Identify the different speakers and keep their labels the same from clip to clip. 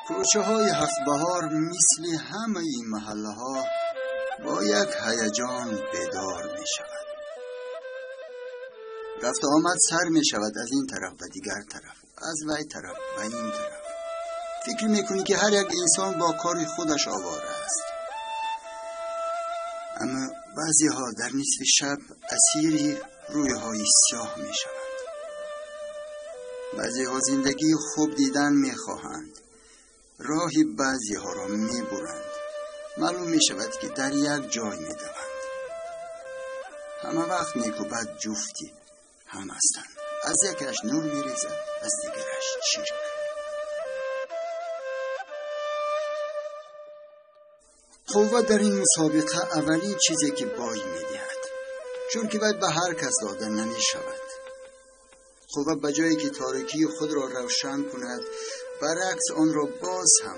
Speaker 1: کوچه های هفت بهار مثل همه این محله ها با یک هیجان بیدار می شود. رفت آمد سر می شود از این طرف و دیگر طرف، از وی طرف و این طرف. فکر می کنی که هر یک انسان با کار خودش آواره است. اما بعضی ها در نصف شب اسیری رویهای سیاه می شوند. بعضی ها زندگی خوب دیدن می خواهند. راهی بعضی ها را می برند. معلوم می شود که در یک جای می دوند. همه وقت نیک و بد جفتی هم هستند. از یکش نور می ریزد، از دیگرش چرک. قوه در این مسابقه اولین چیزی که بای می دهد، چون که باید به هر کس داده نمی شود. قوه بجایی که تاریکی خود را روشن کند، برعکس آن را باز هم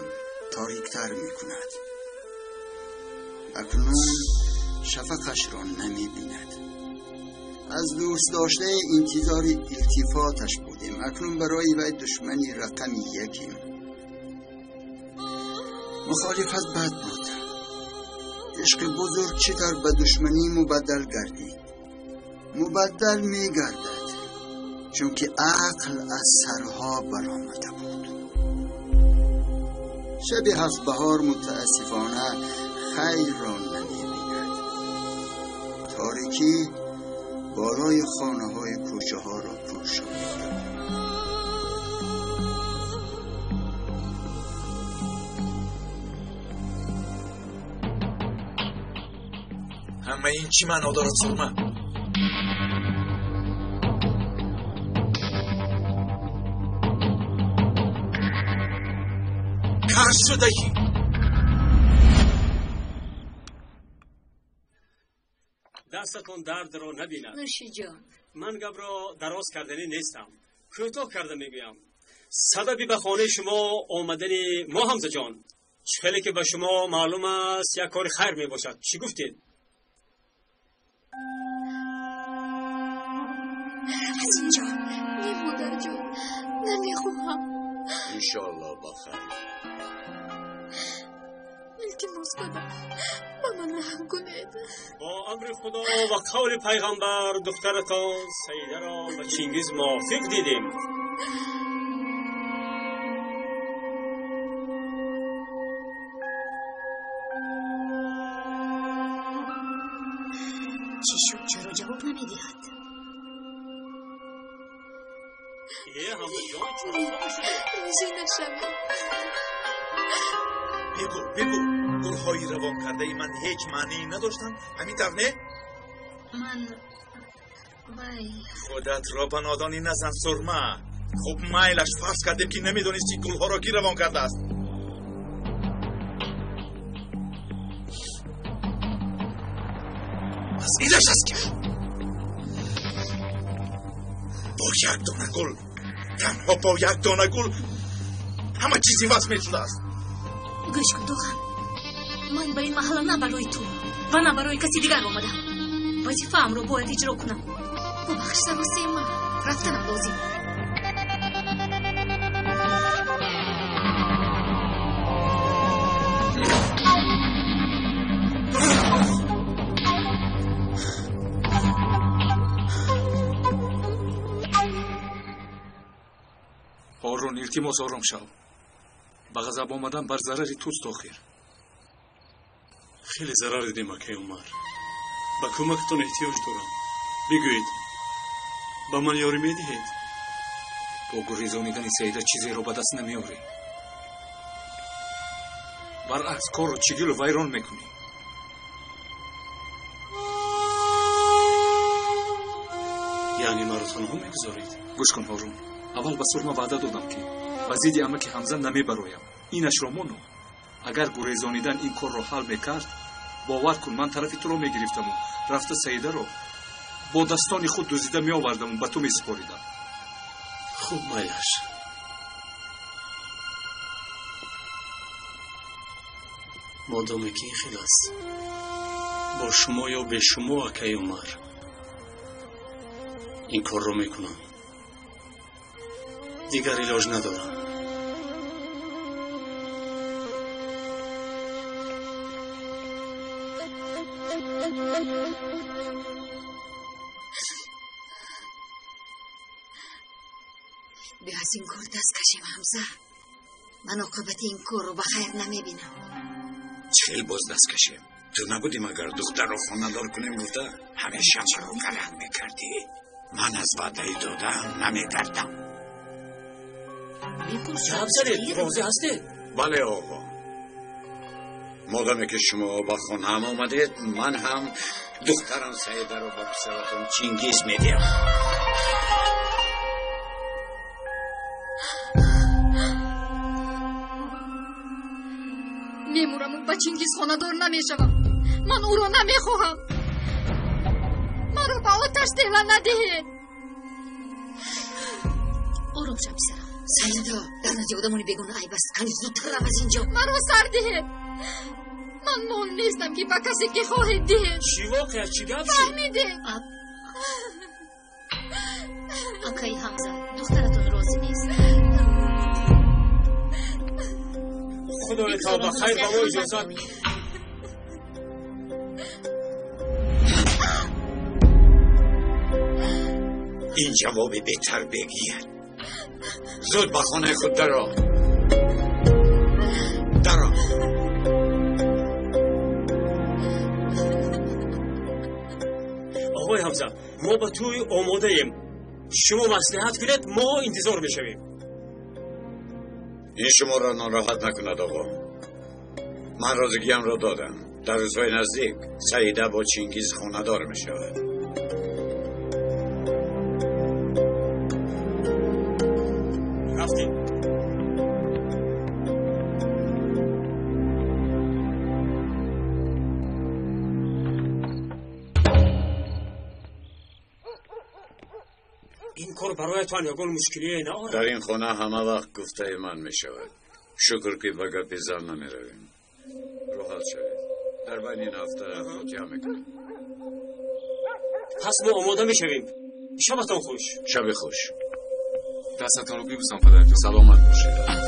Speaker 1: تاریکتر می کند. اکنون شفقش را نمی بیند. از دوست داشته انتظار التفاتش بودیم، اکنون برای وی دشمنی رقم یکیم. مخالفت بد بود. عشق بزرگ چطور به دشمنی مبدل گردید؟ مبدل می گردد چون که عقل از سرها برآمده بود. شب هفت بهار متاسفانه خیر را نمی بیند. تاریکی بالای خانه های کوچه ها را پوشانید.
Speaker 2: همه این چی معنا دارد سرمه؟ کش شدهی.
Speaker 3: دستتون درد را نبیند.
Speaker 4: نوشی جان،
Speaker 3: من گپ را دراز کردنی نیستم، کوتاه کرده میگویم. سببی به خانه شما آمدن ما حمزه جان، خیلی که به شما معلوم است یک کار خیر می باشد. چی گفتید؟
Speaker 4: از اینجا نی مادر جان، نمیخواهم.
Speaker 2: انشالله با خیر.
Speaker 4: التماس کنم با من رحم کنید.
Speaker 3: با امر خدا و قول پیغمبر دخترتان سیده را به چنگیز موافق دیدیم.
Speaker 4: چی شد؟ چرا جواب نمیدهد؟ روزی نشمه.
Speaker 2: بگو گلهای روان کرده ای من هیچ معنی نداشتم؟ همین طرف نه؟
Speaker 4: من
Speaker 2: خودت را به نادانی نزن سرمه. خب مایلش فرض کردیم که نمیدونستی گلها را کی روان کرده است. از ایرش است که با یک دانه گل، تنها با یک دانه گل همه چیزی وصل می شده است.
Speaker 4: گوش کن دوغم، من به این محله نه برای تو و نه برای کسی دیگر آمدم. وظیفه‌ام رو باید اجرا کنم. ببخش سروسه من، رفتنم لازم.
Speaker 5: هارون التماس آرام شو. به غضب آمدن بر ضرر توست آخر.
Speaker 3: خیلی ضرر دیدیم اکی عمر. به کمکتون احتیاج دارم. بگویید به من یاری میدهید؟
Speaker 5: با گریزانیدن سیده چیزی رو به دست نمیاری. برعکس کار رو چگیل و ویران میکنی.
Speaker 3: یعنی مرا تنها میگذارید؟
Speaker 5: گوش کن هارون، اول به سرمه وعده دادم که وزید امک حمزه نمیبرایم. اینش را مانو. اگر گریزانیدن این کار رو حل میکرد، باور کن من طرف تو رو میگرفتم و رفته سیده رو با دستان خود دوزیده میآوردم و به تو میسپاریدم.
Speaker 3: خوب مایلش. مادامی که این خیلی است با شما یا به شما اکی عمر این کار رو میکنم. دیگر علاج ندارم.
Speaker 4: دست کشیم حمزه. من عاقبت این کار رو بخیر نمیبینم.
Speaker 2: چخیل باز دست کشیم؟ تو نبودیم اگر دختر رو خانه دار کنیم گفته همیشه ما رو قلق میکردی. من از وعده دادم نمیکردم.
Speaker 3: همسر راضی هستی؟
Speaker 2: بله آقا. مادامی که شما با خانه هم آمدید من هم دخترم سعیده رو با پسرتون چینگیز میدیم.
Speaker 6: میمورم اون با چینگیز خانه دار نمیشوم. من او رو نمیخواهم. من رو با آتش دهلا ندهید.
Speaker 4: آروم شو پسرم. سعیده در نجودمونی بگونه ای بس کنی زودتر رو از اینجا.
Speaker 6: من رو سر دهید. من مون نیستم که با کسی که خواهید دهید.
Speaker 3: چی واقعا چی گفت؟
Speaker 6: فهمیده.
Speaker 4: آکای حمزه دخترتون راضی نیست.
Speaker 3: خدای تا بخیر با ما اجازت.
Speaker 2: این جوابی بهتر بگیر. زود با خانه خود درآ.
Speaker 3: آقای حمزه ما با توی آماده ایم. شما مصلحت کنید ما انتظار میشویم.
Speaker 2: این شما را ناراحت نکند آقا. من رازگیم را دادم. در روزهای نزدیک سعیده با چینگیز خانه دار می شود.
Speaker 3: رفتیم. این کار برای تو یگان مشکلی نه؟
Speaker 2: در این خانه همه وقت گفته من می شود. شکر که به گپ زن نمی رویم. راحت شوید. در بین این هفته خود جمع میکنیم.
Speaker 3: پس ما آماده می شویم. شبتان خوش.
Speaker 2: شب خوش.
Speaker 5: دستتان رو بیبوسم پدر جان.
Speaker 2: سلامت باشید.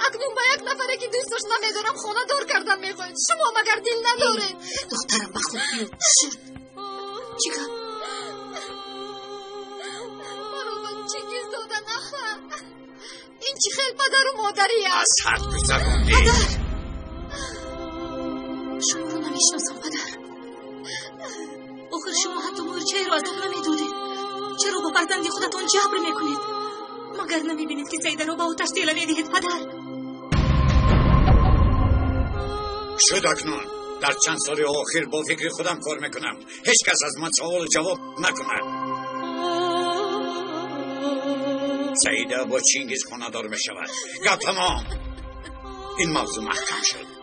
Speaker 6: اکنون با یک نفره که دوستش نمیدارم خانه دار کردن میخواید. شما مگر دل ندارید؟
Speaker 4: دخترم با خود بیاد. چی کن؟
Speaker 6: مرا با چینگیز دادن نخواه. این چی خیل پدر و مادری هست؟
Speaker 2: از حد گذروندی.
Speaker 4: پدر شما رو نمیشناسم پدر. آخر شما حتی مورچه رو از اون نمیدونید. چرا با فرزند خودتون جبر میکنید؟ مگر نمیبینید که سیده رو با آتش دیله میدهید پدر؟
Speaker 2: شد اکنون در چند سال آخر با فکر خودم کار میکنم. هیچ کس از من سوال جواب نکند. سعیده با چینگیز خانه دار میشود. گپ تمام. این موضوع محکم شد.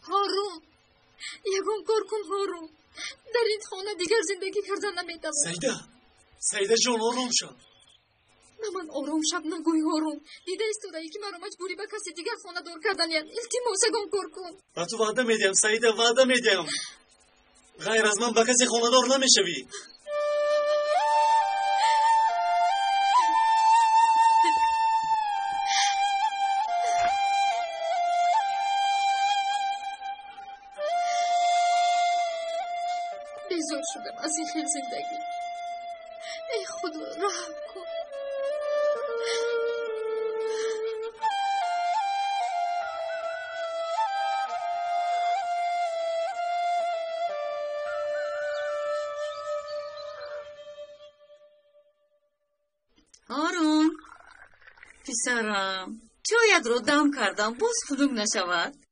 Speaker 6: هارون یگون کار کن هارون. در این خانه دیگر زندگی کردن نمیتوانم.
Speaker 3: سعیده جان آرام شو.
Speaker 6: نه من آرام شب نگوی هارون. دیده استودایی که مرا مجبوری به کسی دیگر خانه دار کردن. یعنی التماس یگون کار کن.
Speaker 3: با تو وعده میدیم سعیده، وعده میدیم. غیر از من به کسی خانه دار نمیشوی.
Speaker 6: بیزار شدم از این خیل زندگی. ای خدا رحم کن.
Speaker 4: هارون پسرم
Speaker 7: چایت رو دم کردم باز خنک نشود.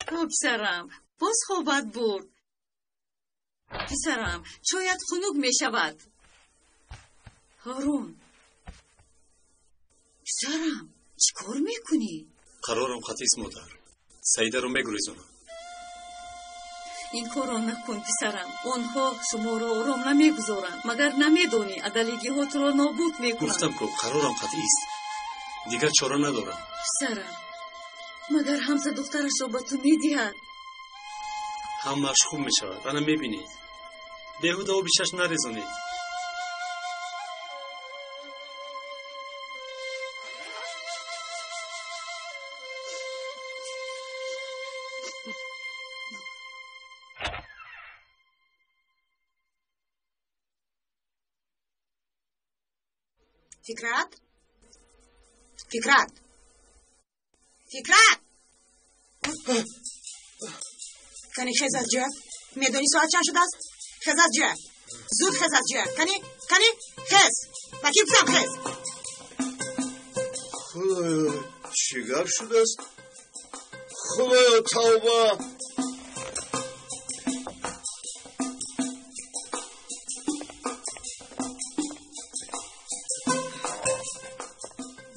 Speaker 7: پسرم باز خوابت برد. پسرم چایت خنک می شود. هارون پسرم چی کار میکنی؟
Speaker 3: قرارم قطعی است مادر. سعیده رو میگریزونم.
Speaker 7: این کار را نکن پسرم. آنها شما را آرام نمیگذارند. مگر نمیدانی عدالتی ها تو را نابود میکنند.
Speaker 3: گفتم که قرارم قطعی است. دیگر چاره ندارم.
Speaker 7: پسرم مگر حمزه دخترش را به تو میدهد.
Speaker 3: همه‌اش خوب میشود. انا میبینید. بیهوده و بیشش نریزونید.
Speaker 8: فکرت کنی خیز از جا میدونی ساعت چند شده است؟ خیز از جا زود خیز از جا کنی خیز بکی بزم خیز.
Speaker 9: خدایا چیگر شده است؟ خدایا توبه.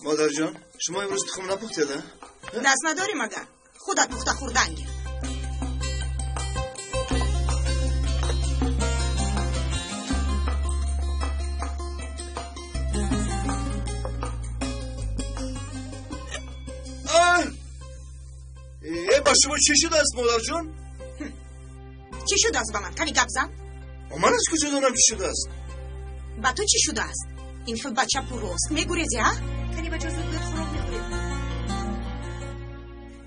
Speaker 9: مادر جان شما امروز تخم نپختیده؟
Speaker 8: دست نداری مگر خودت پخته خوردن گیر.
Speaker 9: با شما چی شده است مادر جان؟
Speaker 8: چی شده است با من؟ کنی گپ زن؟
Speaker 9: من از کجا دانم چی شده است؟
Speaker 8: با تو چی شده است؟ این خود بچه پروست میگوریزی ها؟ کنی بچه زود داد خورم میخوری.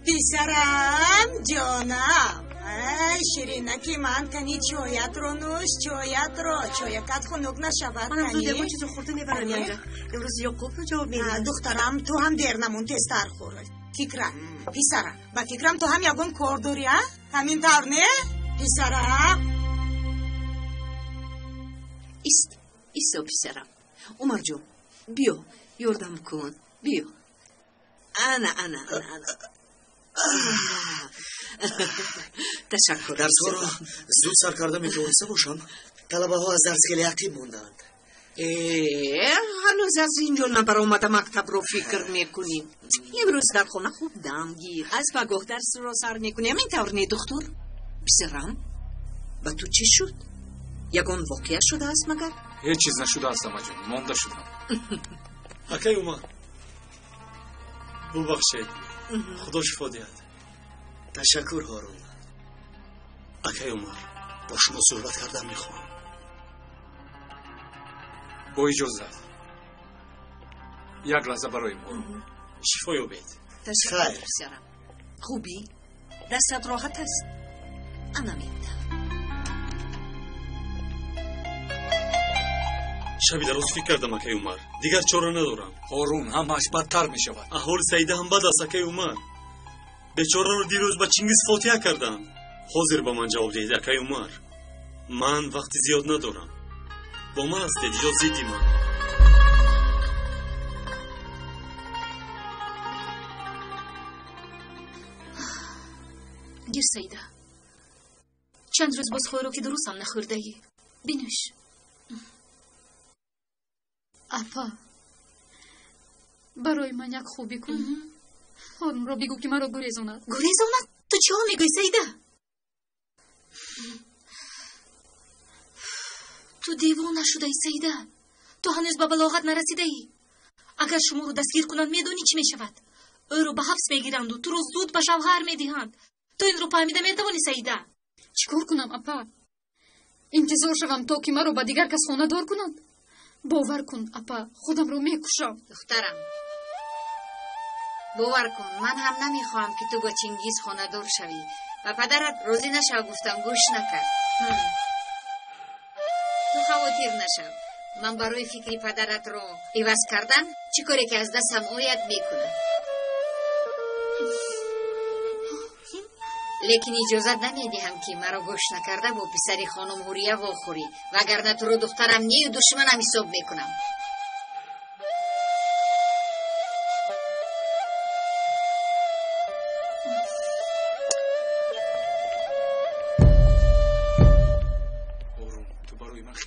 Speaker 8: پیسرم جانم ای شیرینکی من کنی چایت رو نوش چایکت خنک نشود.
Speaker 7: منم زود یکو چیزو خورده میبرم اینجا. امروز یعقوب رو جواب میدم.
Speaker 8: دخترم تو هم دیر نمون تستر خورد. فکرم پیسرم با فکرم تو هم یگون کار داری ها؟ همین طور نه؟ پیسرم
Speaker 7: ایستا پیسرم. عمر جون بیا یردم کن بیا. انا تشکر.
Speaker 10: در تو را زود سرکرده میتونسته باشم. طلبه ها از درس خیلی اکتیو موندند.
Speaker 7: هنوز از اینجا نبر آمده مکتب رو فکر میکنیم. امروز در خونه خوب دمگیر از پگاه درس رو سر میکنیم. این طور نی دختر؟ پسرم با تو چی شد؟ یگان واقعه شده است مگر؟
Speaker 5: هیچ چیز نشده است اما جان مانده شدم.
Speaker 3: اکی اومد ببخشید خدا شفا دهد.
Speaker 10: تشکر هارون.
Speaker 3: اکی عمر
Speaker 10: با شما صحبت کردم میخوام.
Speaker 5: با اجازت یک لحظه برای ما.
Speaker 3: شفا یابید.
Speaker 7: تشکر پسرم. خوبی؟ دستت راحت است؟ انا میدم.
Speaker 3: شبی درست فکر کردم اکی عمر. دیگر چاره ندارم.
Speaker 5: هارون همش بدتر می شود.
Speaker 3: احوال سعیده هم بد است اکی عمر. بیچاره رو دیروز با چنگیز فاتحه کردم. حاضر با من جواب دهید اکی عمر. من وقت زیاد ندارم. با من هستید یا زیدی من.
Speaker 4: گیر سعیده چند روز باز خورو که درست هم نخورده ای. بینوش.
Speaker 6: اپا برای من یک خوبی کن. هارون را بگو که مرا گریزاند.
Speaker 4: گریزاند؟ تو چه ها میگوی سعیده؟ تو دیوانه شده ای سعیده. تو هنوز به بلاغت نرسیده ای. اگر شما رو دستگیر کنند میدونی چی میشود؟ او رو به حبس میگیرند و تو رو زود به شوهر میدهند. تو این رو فهمیده میتوانی سعیده؟
Speaker 6: چیکار کنم اپا؟ انتظار شوم تا که مرا با دیگر کس خانه دار کنند؟ باور کن اپا خودم رو میکشم.
Speaker 7: دخترم باور کن من هم نمیخواهم که تو با چنگیز خانه دار شوی و پدرت راضی نشو. گفتم گوش نکرد. تو خواطر نشو. من برای فکری پدرت رو عوض کردن چی کاری که از دستم آید میکنم. لیکن اجازت نمیدهم که مرا گوش نکرده با پسری خانم هوریه واخوری وگرنه تو رو دخترم نی و دشمنم حساب میکنم.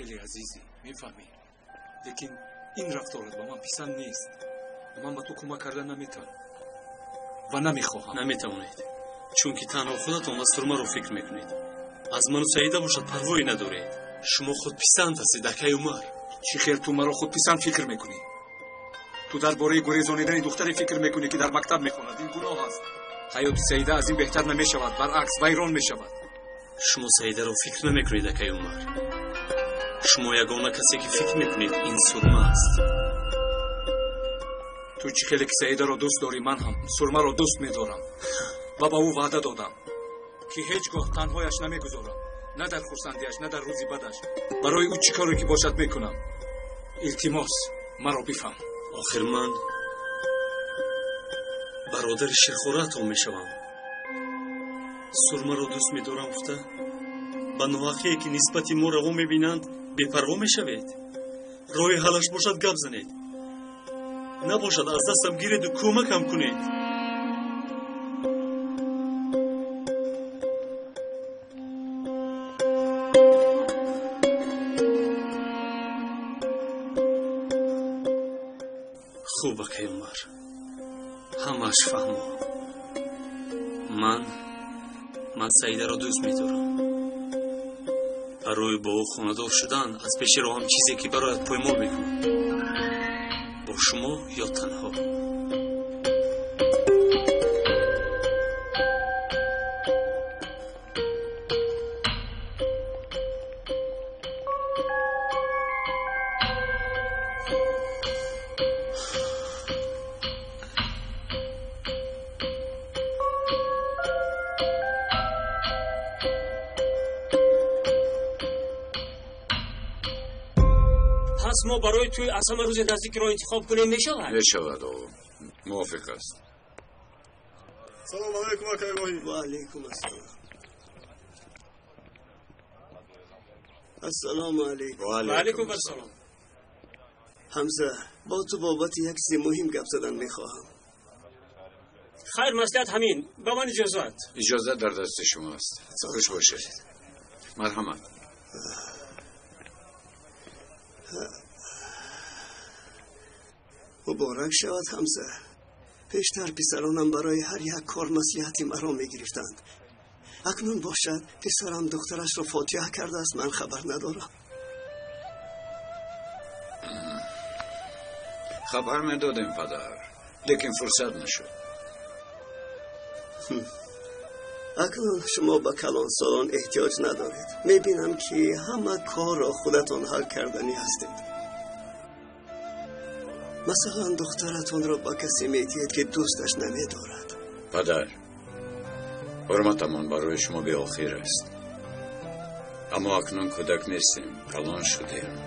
Speaker 5: خیلی عزیزی میفهمی، لیکن این رفتارت با من پسند نیست. من با تو کمک کردن نمیتونم و نمیخواهم.
Speaker 3: نمیتوانید، چون که تنها خودتان و سرما رو فکر میکنید. از من و سعیده باشد پروایی ندارید. شما خود پسند هستید دکه عمر.
Speaker 5: چی خیر تو مرا خود پسند فکر میکنی؟ تو درباره گریزانیدن دختری فکر میکنی که در مکتب میخواند. این گناه است. حیات سعیده از این بهتر نمیشود، برعکس ویران میشود.
Speaker 3: شما سعیده رو فکر نمیکنید دکه عمر. شما یگانه کسی که فکر میکنید این سرما است.
Speaker 5: تو چی خیلی که سعیده را دوست داری، من هم سرما را دوست میدارم و با او وعده دادم که هیچگاه تنهایش نمیگذارم، نه در خرسندیش نه در روزی بدش. برای او چی کاری که باشد میکنم. التماس مرا بفهم.
Speaker 3: آخر من برادر شیرخورتان میشوم. سرما را دوست میدارم گفته با نواخی که نسبت ما روا میبینند بی‌پروا میشوید. راه حلش باشد گپ زنید، نباشد از دستم گیرید و کمکم کنید. خوبه که عمر همش فهمم. من سعیده را دوست می‌دارم. برای با او خاندار شدن از پیش رو هم چیزی که برایت پایمال میکنم. با شما یا تنها. پس ما برای توی اصلا روز نزدیک را انتخاب کنیم میشود؟
Speaker 2: میشود آقا، موافق است.
Speaker 9: سلام علیکم آقای ماهی.
Speaker 10: و علیکم السلام. السلام علیکم.
Speaker 3: و علیکم السلام.
Speaker 10: حمزه، با تو بابت یک چیز مهم گپ زدن میخواهم.
Speaker 3: خیر، مصلحت همین. با من
Speaker 2: اجازت در دست شماست. خوش باشید. مرحمت.
Speaker 10: مبارک شود حمزه. پیشتر پسرانم برای هر یک کار مصلحتی مرا میگرفتند. اکنون باشد پسرم دخترش را فاتحه کرده است، من خبر ندارم.
Speaker 2: خبر میدادیم پدر، لیکن فرصت نشد.
Speaker 10: اکنون شما به کلان سالان احتیاج ندارید. میبینم که همه کار را خودتان حل کردنی هستید. مثلا دخترتون را با کسی میدید که دوستش نمیدارد.
Speaker 2: پدر، حرمتمان برای شما به آخر است. اما اکنون کودک نیستیم، کلان شدیم.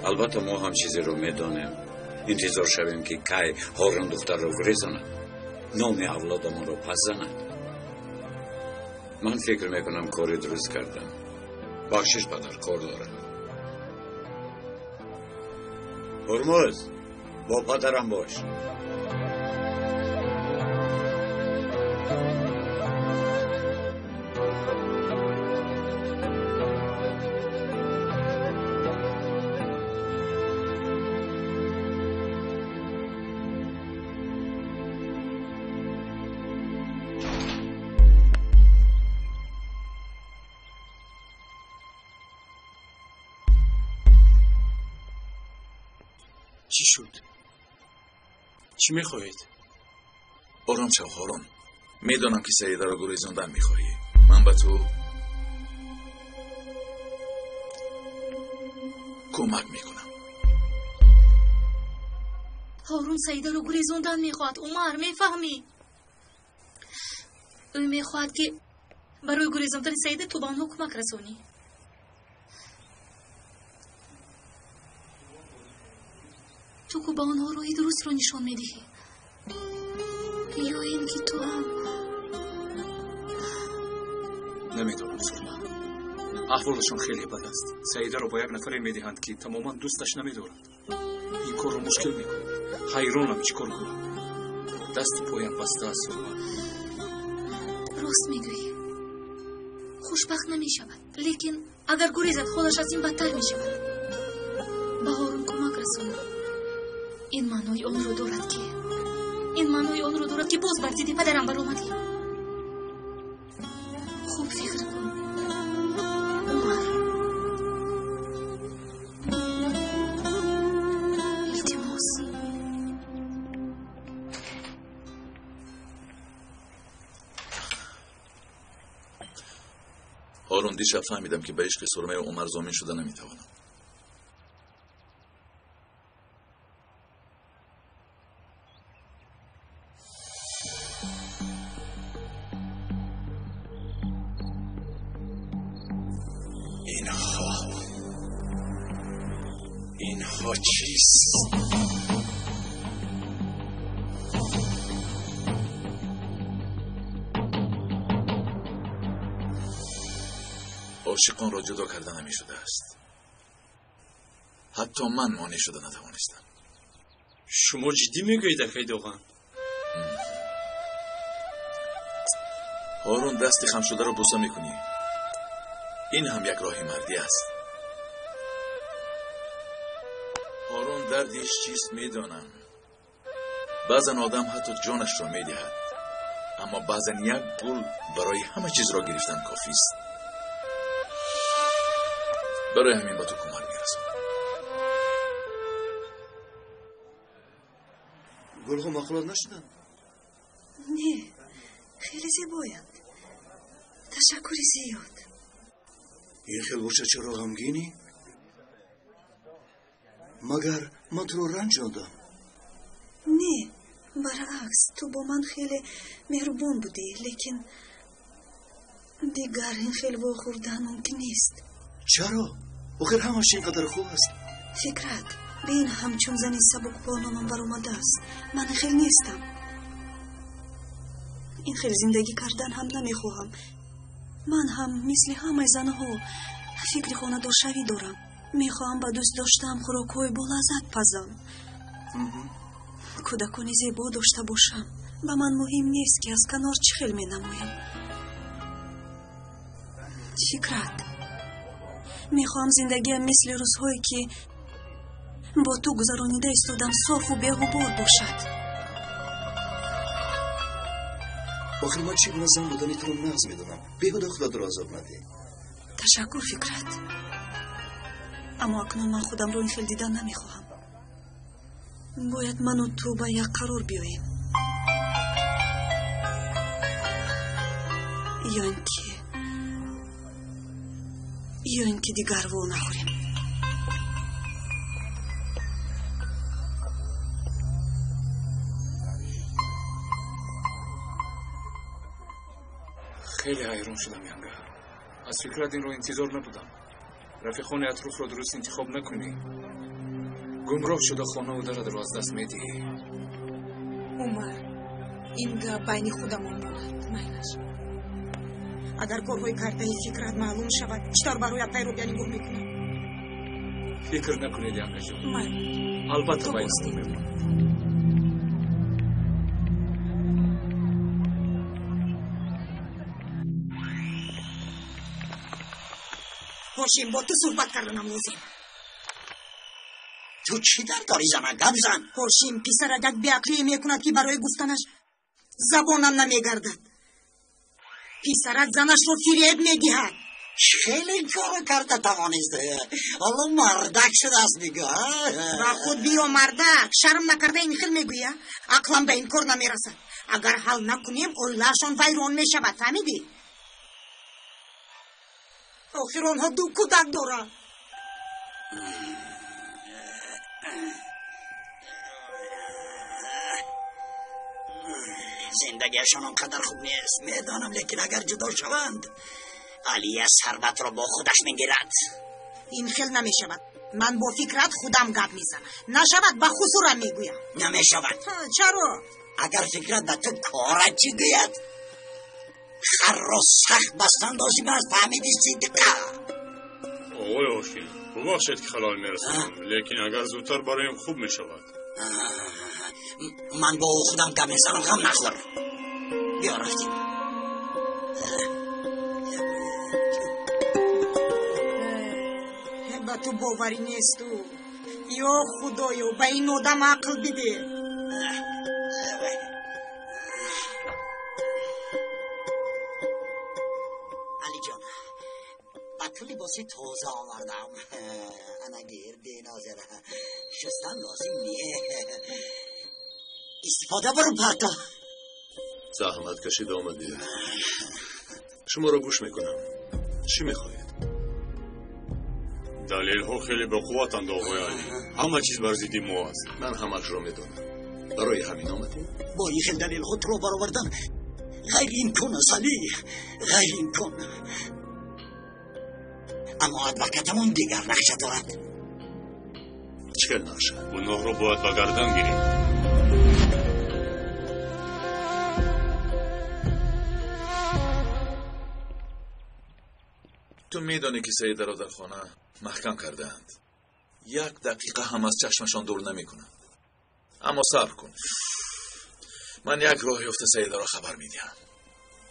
Speaker 2: البته ما هم چیزی رو میدانیم. انتظار شویم که کی هارون دختر رو گریزاند، نام اولادمان رو پس زند. من فکر میکنم کاری درست کردم. بخشش پدر، کار دارم. هرمز، با پدرم باش.
Speaker 5: چی شد؟ چی میخواهید؟
Speaker 11: آرام شو هارون. میدانم که سعیده را گریزاندن میخواهی. من به تو کمک میکنم.
Speaker 4: هارون سعیده رو گریزاندن میخواد. عمر میفهمی؟ او میخواد که برای گریزاندن سعیده تو به آنها کمک رسونی. تو که با آنها روی درست رو نشان میدهی، یا این که تو هم
Speaker 5: نمیدونم سرما. احوالشون خیلی بد است. سعیده رو با یک نفری میدهند که تماما دوستش نمیدارند. این کار رو مشکل میکنه. حیرانم چی کار کنم. دست و پایم بسته است سرما.
Speaker 4: راست میگویی. خوشبخت نمی شود. لیکن اگر گریزد خودش از این بدتر می شود. به هارون کمک رسانید. این معنای آن رو دارد که باز بر ضد پدرم برآمدی. خوب فکر کن عمر. التماس.
Speaker 11: هارون دیشب فهمیدم که به عشق سرمه عمر ضامن شده نمیتوانم.
Speaker 2: اینها چیست؟
Speaker 11: عاشقان را جدا کردن نمی شده است. حتی من مانع شده نتوانستم.
Speaker 3: شما جدی میگویید خیدوغان؟
Speaker 11: هارون دست خم شده را بوسه میکنی. این هم یک راه مردی است. هارون دردش چیست میدانم. بعضن آدم حتی جانش را میدهد، اما بعضن یک گل برای همه چیز را گرفتن کافی است. برای همین با تو کمک میرسونم.
Speaker 10: گلها مخلوط نشدن؟
Speaker 6: نه، خیلی زیبایند. تشکری زیاد.
Speaker 10: این خیلی گوشه چرا غمگینی؟ مگر من تو رو رنج دادم؟
Speaker 6: نه، برعکس تو با من خیلی مهربان بودی، لیکن دیگر این خیلی واخوردن ممکن نیست.
Speaker 10: چرا؟ آخر همش اینقدر خوب است.
Speaker 6: فکرت بین همچون زنی سبک بانم بر اومده است. من خیلی نیستم. این خیلی زندگی کردن هم نمیخواهم. من هم مثل همه زنها فکر خانه‌دار شوی دارم. میخواهم با دوست داشتم خوراک‌های با لذت پزم. کودکانی زیبا داشته باشم. به من مهم نیست که از کنار چه خیلی می نمایم. فکرت میخواهم زندگیم مثل روزهایی که با تو گذرانیده استودم صاف و بی‌غبار باشد.
Speaker 10: آخر من چی منظم بودنی تو رو نقض میدونم. بیهوده خدا در عذاب نده.
Speaker 6: تشکر فکرت. اما اکنون من خودم رو این خیلی دیدن نمیخواهم. باید من و تو به یک قرار بیاییم. یا اینکه دیگر وو نخوریم.
Speaker 5: خیلی حیران شدم ینگه. از فکرت این رو انتظار نبودم. رفیقان اطراف را درست انتخاب نکنی. گمراه شده خانه و درد را از دست میدی.
Speaker 8: عمر این گپ بین خودمون ماند. میلش اگر کارهای کرده فکرت معلوم شود چطور برای پیروی گم میکنه؟
Speaker 5: فکر نکنید ینگه جان. البته باید میمونم.
Speaker 8: هاشم با تو صحبت کردنم لازم.
Speaker 1: تو چی در داری زمان گپ زن؟
Speaker 8: هاشم پسر اگر بیعقلی میکند که برای گفتنش زبانم نمیگردد. پسرک زنش رو فریب میدهد.
Speaker 1: خیلی کار کرده توانسته. حالا مردک شده است میگه.
Speaker 8: با خود بیا مردک. شرم نکرده این خیلی میگویه. عقلم به این کار نمیرسد. اگر حل نکنیم اولشان ویران میشود. فهمیدی؟ آخر آنها دو کودک دارند.
Speaker 1: زندگیشان آنقدر خوب نیست میدانم، لیکن اگر جدا شوند علی ثروت را با خودش میگیرد.
Speaker 8: این خیلی نمیشود. من با فکرت خودم گپ میزنم. نشود با خسورم میگویم.
Speaker 1: نمیشود.
Speaker 8: چرا؟
Speaker 1: اگر فکرت به تو کارت چی گوید خر را سخت بستن لازم است. فهمیدی صدقه؟
Speaker 9: آقای هاشم ببخشید که خلال میرسونم، لیکن اگر زودتر برایم خوب میشود.
Speaker 1: من با خودم گپ میزنم. غم نخور. بیا رفتیم.
Speaker 8: تو باوری نیست تو. یا خدایا به این آدم عقل بده.
Speaker 12: علی جان تو لباسی تازه آوردم. انگیر بی ناظره شستن لازم نیه. استفاده برو پرتا.
Speaker 13: زحمت کشید آمدی. شما رو گوش میکنم. چی میخواید؟
Speaker 9: دلیل ها خیلی به قوتند آقای علی. همه چیز بر ضد ما است.
Speaker 13: من همش رو میدونم. برای همین آمدیم.
Speaker 12: با این خیلی دلیل خود رو برآوردن غیر امکان است علی. غیر امکان. اما ادوکتمون دیگر نقشه دارد.
Speaker 13: چه نقشه؟
Speaker 9: گناه رو باید به گردن گیریم.
Speaker 11: تو میدانی که سیده را در خانه محکم کردند. 1 دقیقه هم از چشمشان دور نمی کنند. اما صبر کن. من یک راه افت سیده را خبر میدیم.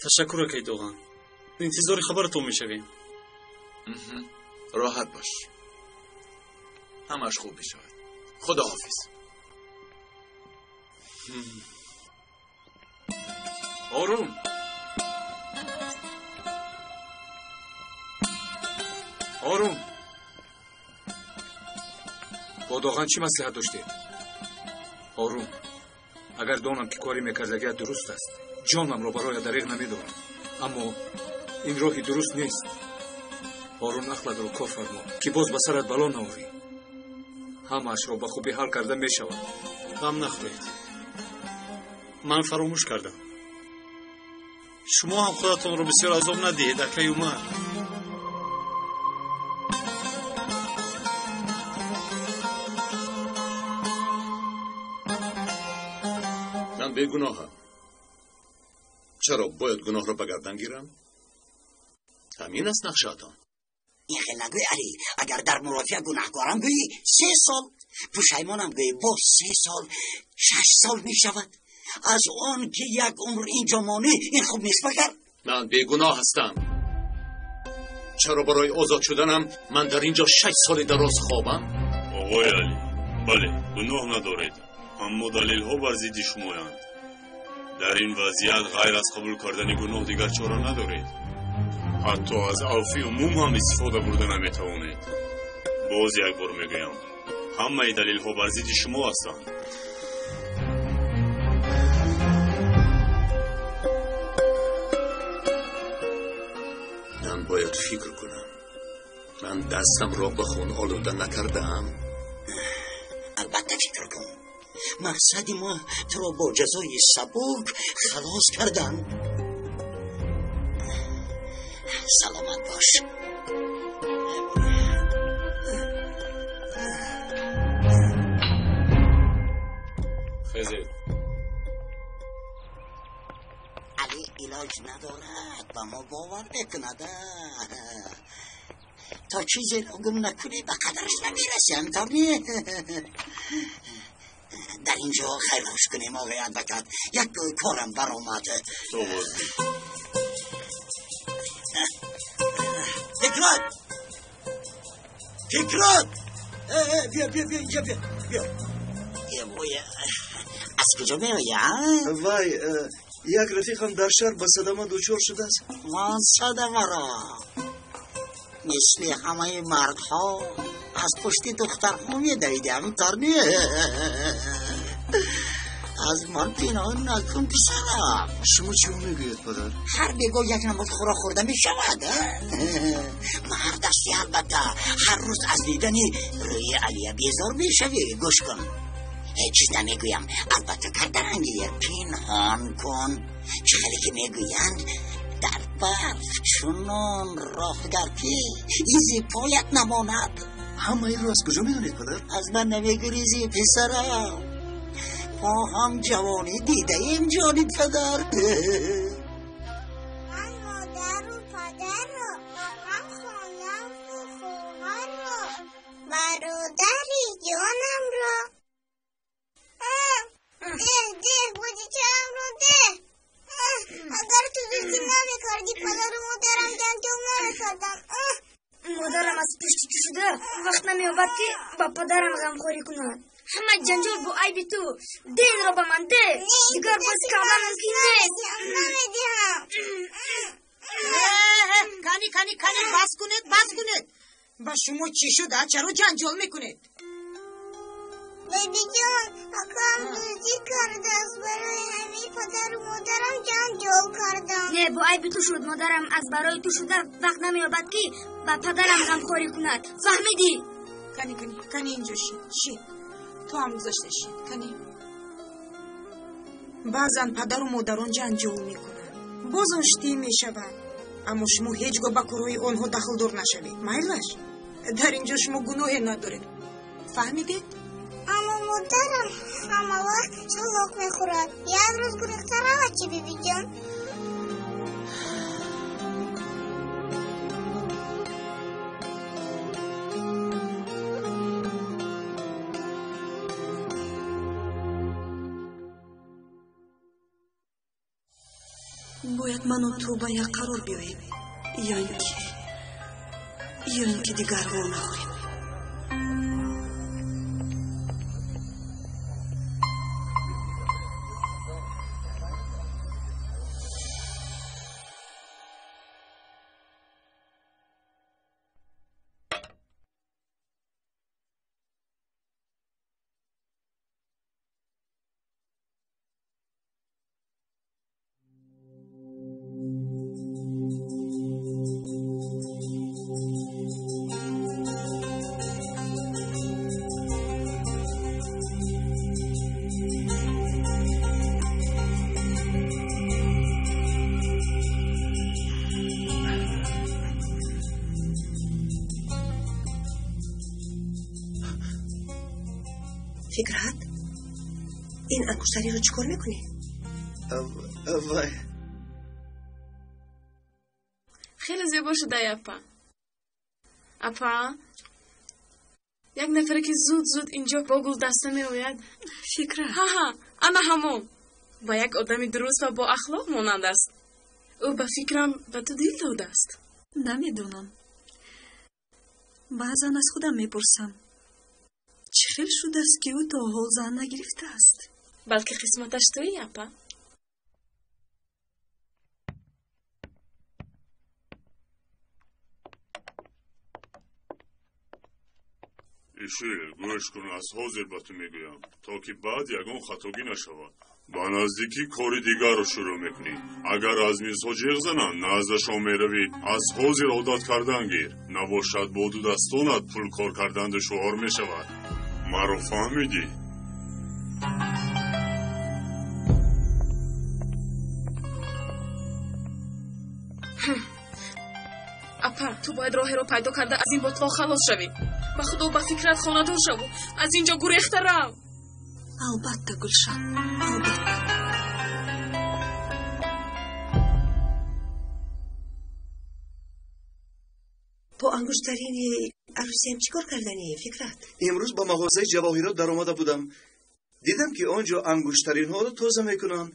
Speaker 3: تشکر که دوغان. انتظار خبرتون میشویم.
Speaker 11: راحت باش. همش خوب میشود. خدا حافظ.
Speaker 5: آروم. آروم. با دوغان چی مصلحت داشتی؟ آروم. اگر دانم که کاری میکردگی درست است جانم را برای دریغ نمیدارم، اما این راهی درست نیست. آروم عقلت رو کار فرما که باز به سرت بلا نآوری. همه‌اش را به خوبی حل کرده میشود.
Speaker 3: غم نخورید. من فراموش کردم. شما هم خودتون رو بسیار عذاب ندهید اکی عمر.
Speaker 13: من بیگناهم. چرا باید گناه را به گردن گیرم؟ همین است نقشاتان.
Speaker 12: این خیلی نگوی علی. اگر در مرافعه گناهکارم گویی 3 سال، پشیمانم گویی با 3 سال 6 سال می شود. از آن که 1 عمر اینجا مانی این خوب نیست بگر.
Speaker 13: من بیگناه هستم. چرا برای آزاد شدنم من در اینجا 6 سال دراز خوابم؟
Speaker 9: آقای علی بله گناه ندارید، اما دلیل ها بر ضد شمایند. در این وضعیت غیر از قبول کردن گناه دیگر چاره ندارید. حتی از عفو عموم هم استفاده برده نمیتوانید. باز یک بار میگویم همه دلیل ها بر ضد شما هستند.
Speaker 13: من باید فکر کنم. من دستم را به خون آلوده نکردم.
Speaker 12: البته فکر کن. مقصد ما تو را با جزای سبک خلاص کردن. سلامت باش.
Speaker 5: خیزید.
Speaker 12: علی علاج ندارد و ما باور بکند. تا چیزی را گم نکنی به قدرش نمیرسی. همینطور نیه؟ در اینجا خیلی خوش کنیم آقای ادوکت. یک کارم برآمد.
Speaker 9: تو بازی
Speaker 12: فکرات بیا اینجا بیا. از کجا میایی؟
Speaker 10: وای یک رفیقم در شهر به صدمه دچار شده است.
Speaker 12: من صدمه را مثل همه مردها از پشت دخترها میدویدی. همینطور نیه؟ از من پنهان نکن پسرم.
Speaker 10: شما چی میگوید پدر؟
Speaker 12: هر بگو یک نماز خورا خورده میشود. مرد هستی البته. هر روز از دیدنی روی علیه بیزار میشوی. گوش کن هیچ چیز نمیگویم. البته کردنگی پنهان کن. چخلی که میگویند در برف چونان راه گرکی ایزی پایت نماند.
Speaker 10: همه این رو از کجا میدونید پدر؟
Speaker 12: از من نمیگریزی پسرم. ما هم جوانی دیده ایم جانی پدر.
Speaker 14: من مادر و پدر رو، هم خانم و خواهر رو، برادری جانم رو. ده بودیچم رو ده. اگر تو دوستی نمیکردی پدر و مادرم جان تو ما رو کردم.
Speaker 8: مادرم از
Speaker 14: پشت تو شده وقت نمیابد که با پدرم غمخوری کند. همه جنجال با عیب تو دین را به من ده دیگر بازی کردن ممکن نیست.
Speaker 7: کنی بس کنید با شما چی شده؟ چرا جنجال میکنید؟
Speaker 14: بیبی جان اکام دوزی کرده است برای همه پدر و مادرم جنجال کردم. نه با عیب تو شد مادرم از برای تو شده وقت نمیابد که با پدرم غمخوری کند. فهمیدی؟
Speaker 8: کنی اینجا شید تو هم گذاشته شید کنی. بعضن پدر و مادران جنجال میکنن بازاشتی میشود، اما شما هیچگاه با کارهای آنها دخل دار نشوید. میلش در اینجا شما گناه ندارید. فهمیدید؟
Speaker 14: اما مادرم همه وقت چلاق میخورد. یک روز گریختر رود چی بیبی جان؟
Speaker 6: باید من و تو با یک قرار بیاییم یا اینکه دیگر وام نخوریم.
Speaker 10: فکرت این انگشتری رو چیکار میکنی؟ وای
Speaker 15: خیلی زیبا شده اپا یک نفره که زود اینجا با گل دسته می آید.
Speaker 6: فکرت
Speaker 15: انا همون با یک آدمی درست و با اخلاق مانند است. او با فکرم به تو دل داده است.
Speaker 6: نمیدونم، بعضا از خودم میپرسم چه خیلی شده است که او تا حال زن نگرفته است.
Speaker 15: بلکه قسمتش تویی اپا.
Speaker 9: ایشیل گوش کن، از حاضر با تو میگویم تا که بعد یگان خطاگی نشود. با نزدیکی کاری دیگر رو شروع میکنی. اگر از میزها جیغ زنن نزدشان میروی از حاضر عادت کردن گیر. نباشد با دو دستانت پول کار کردن شوهر میشود. مرا فهمیدی؟
Speaker 15: اپا تو باید راه رو پیدا کرده از این بطلا خلاص شوی. با خدا با فکرت خانه دار شو. از اینجا گریخته رو.
Speaker 6: البته گلشن، البته.
Speaker 10: با انگشترین عروسی هم چیکار کردنی فکرت؟
Speaker 16: امروز با مغازه جواهرات در آمده بودم، دیدم که آنجا انگشترین ها رو تازه میکنن.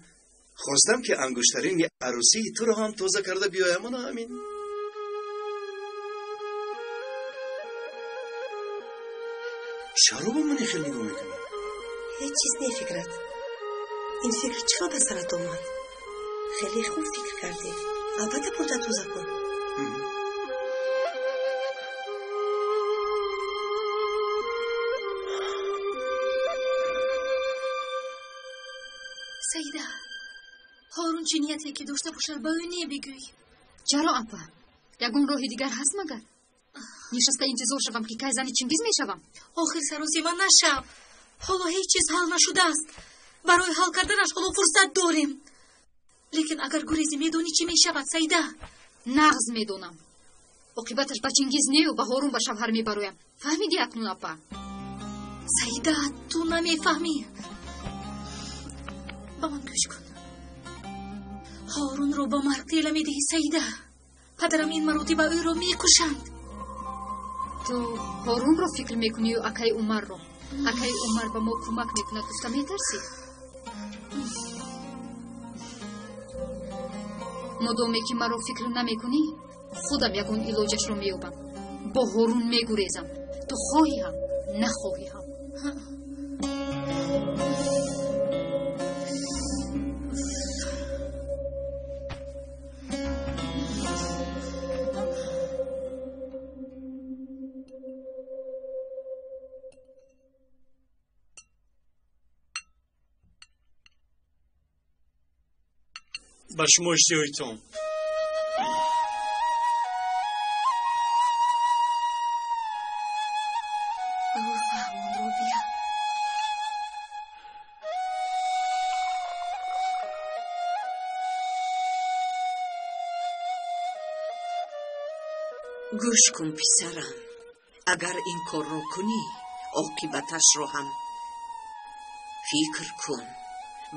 Speaker 16: خواستم که انگشترین عروسی تو رو هم تازه کرده بیایم. انا همین. چرا با من خیلی نگاه میکنی؟
Speaker 10: هیچ چیز نه فکرت. این فکر چرا به سرت آمد؟ خیلی خوب فکر کردی. البته پرده توزه کن.
Speaker 4: سیده هارون چه نیتی که داشته باشد با او بگوی.
Speaker 17: چرا اپا؟ یگون راهی دیگر هست مگر؟ نشسته انتظار شوم که که زن چنگیز میشوم.
Speaker 4: آخر سروزی من نشم. حالا هیچ چیز حل نشده است. برای حل کردنش حالا فرصت داریم. لیکن اگر گریزی میدونی چی میشود سیده؟
Speaker 17: نغز میدونم. عاقبتش با چنگیز نیو با هارون با شوهر میبرویم. فهمیدی اکنون اپا؟
Speaker 4: سیده تو نمیفهمی. با من گوش کن. هارون رو با مرگ تیله میدهی سیده. پدرم این مراتب او رو میکشند.
Speaker 17: تو هارون رو فکر میکنی و اکای عمر رو. اکای عمر با ما کمک میکند گفته میترسی. مدامی که من رو فکر نمیکنی خودم یکون علاجش رو میوبم. با هارون میگریزم. تو خواهی هم نخواهی هم.
Speaker 3: با شما اشتیایتون.
Speaker 7: گوش کن پسرم، اگر این کار رو کنی عاقبتش رو هم فکر کن.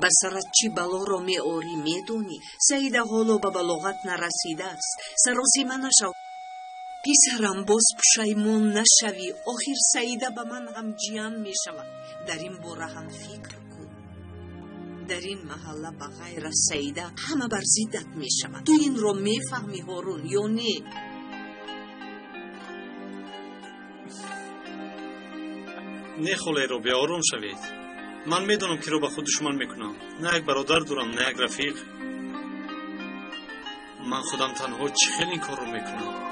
Speaker 7: به سرت چی بلا رو میآری میدونی. سعیده حالا به بلاغت نرسیده است. سراسیمه نشو پسرم، باز پشیمون نشوی. آخر سعیده به من هم جیان میشود. در این باره هم فکر کن. در این محله به غیر سعیده همه بر ضدت میشود. تو این رو میفهمی هارون یا نه؟
Speaker 3: نه خاله رو به آروم شوید. من میدونم که رو به خود دشمن میکنم. نه یک برادر دارم، نه یک رفیق. من خودم تنها چه خیلی این کار رو میکنم.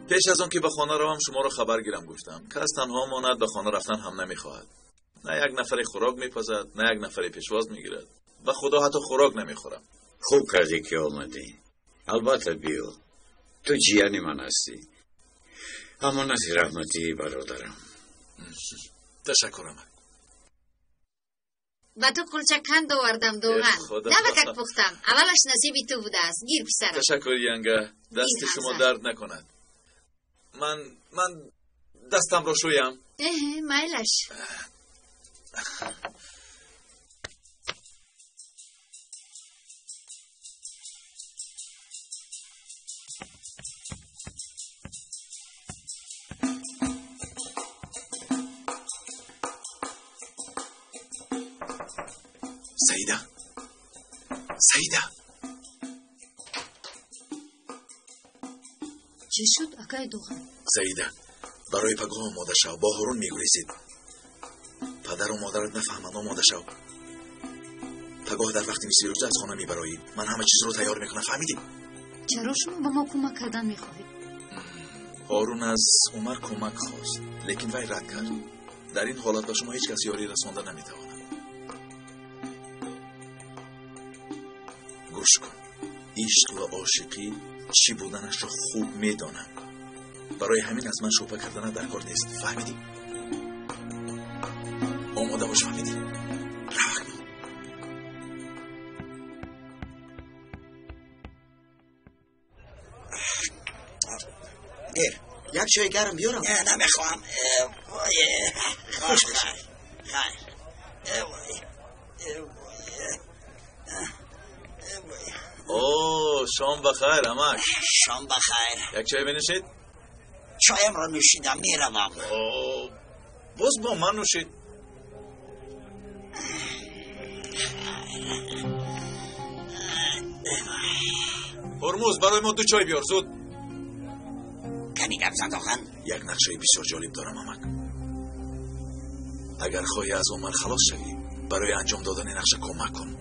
Speaker 11: پیش از آن که به خانه روم شما را خبر گیرم گفتم که از تنها ماند به خانه رفتن هم نمیخواهد. نه یک نفر خوراک میپزد، نه یک نفر پیشواز میگیرد. و خدا حتی خوراک نمیخورم.
Speaker 2: خوب کردی که آمدی. البته بیو، تو جیانی من هستی. امانت رحمتی برادرم.
Speaker 11: تشکرم.
Speaker 18: و تو قلچکند آوردم دوغن. نمکک پختم. اولش نصیبی تو بوده است. گیر پسرم.
Speaker 11: تشکر ینگه. دست شما درد نکند. من دستم رو شویم.
Speaker 18: مایلش.
Speaker 11: سعیده
Speaker 17: چه شد اکای دوغن؟
Speaker 11: سعیده برای پگاه آماده شو. با هارون میگریزید. پدر و مادرت نفهمند. آماده شو. پگاه در وقتی مثل روز از خانه میبرایی. من همه چیز رو تیار میکنم. فهمیدی؟
Speaker 17: چرا شما با ما کمک کردن میخواهید؟
Speaker 11: هارون از عمر کمک خواست لیکن وی رد کرد. در این حالت به شما هیچ کس یاری رسانده نمیتواند. گوش کن. عشق و عاشقی چی بودنش رو خوب میدانم. برای همین از من شوپه کردن در کار نیست. فهمیدی؟ آماده باش. فهمیدی؟ روک نو.
Speaker 12: گیر یک چای گرم بیارم. نه نمیخوام. خوش بشه. خیر.
Speaker 11: اوه شام بخیر امک.
Speaker 12: شام بخیر.
Speaker 11: یک چای بنوشید.
Speaker 12: چایم را نوشیدم میروم.
Speaker 11: باز با من نوشید. هرموز برای ما 2 چای بیار زود.
Speaker 12: کمی گپ زن داخن.
Speaker 11: یک نقشه بسیار جالب دارم امک. اگر خواهی از عمر خلاص شوی برای انجام دادن نقشه کمک کن.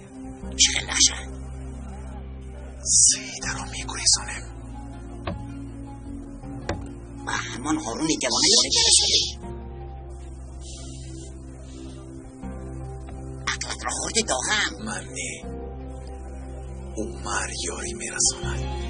Speaker 12: چه نقشه؟
Speaker 11: سعیده را میگریزانم.
Speaker 12: با همان هارون جوانه یاری میرسونی. عقلت را خورده داهم.
Speaker 11: من نه. عمر یاری میرساند.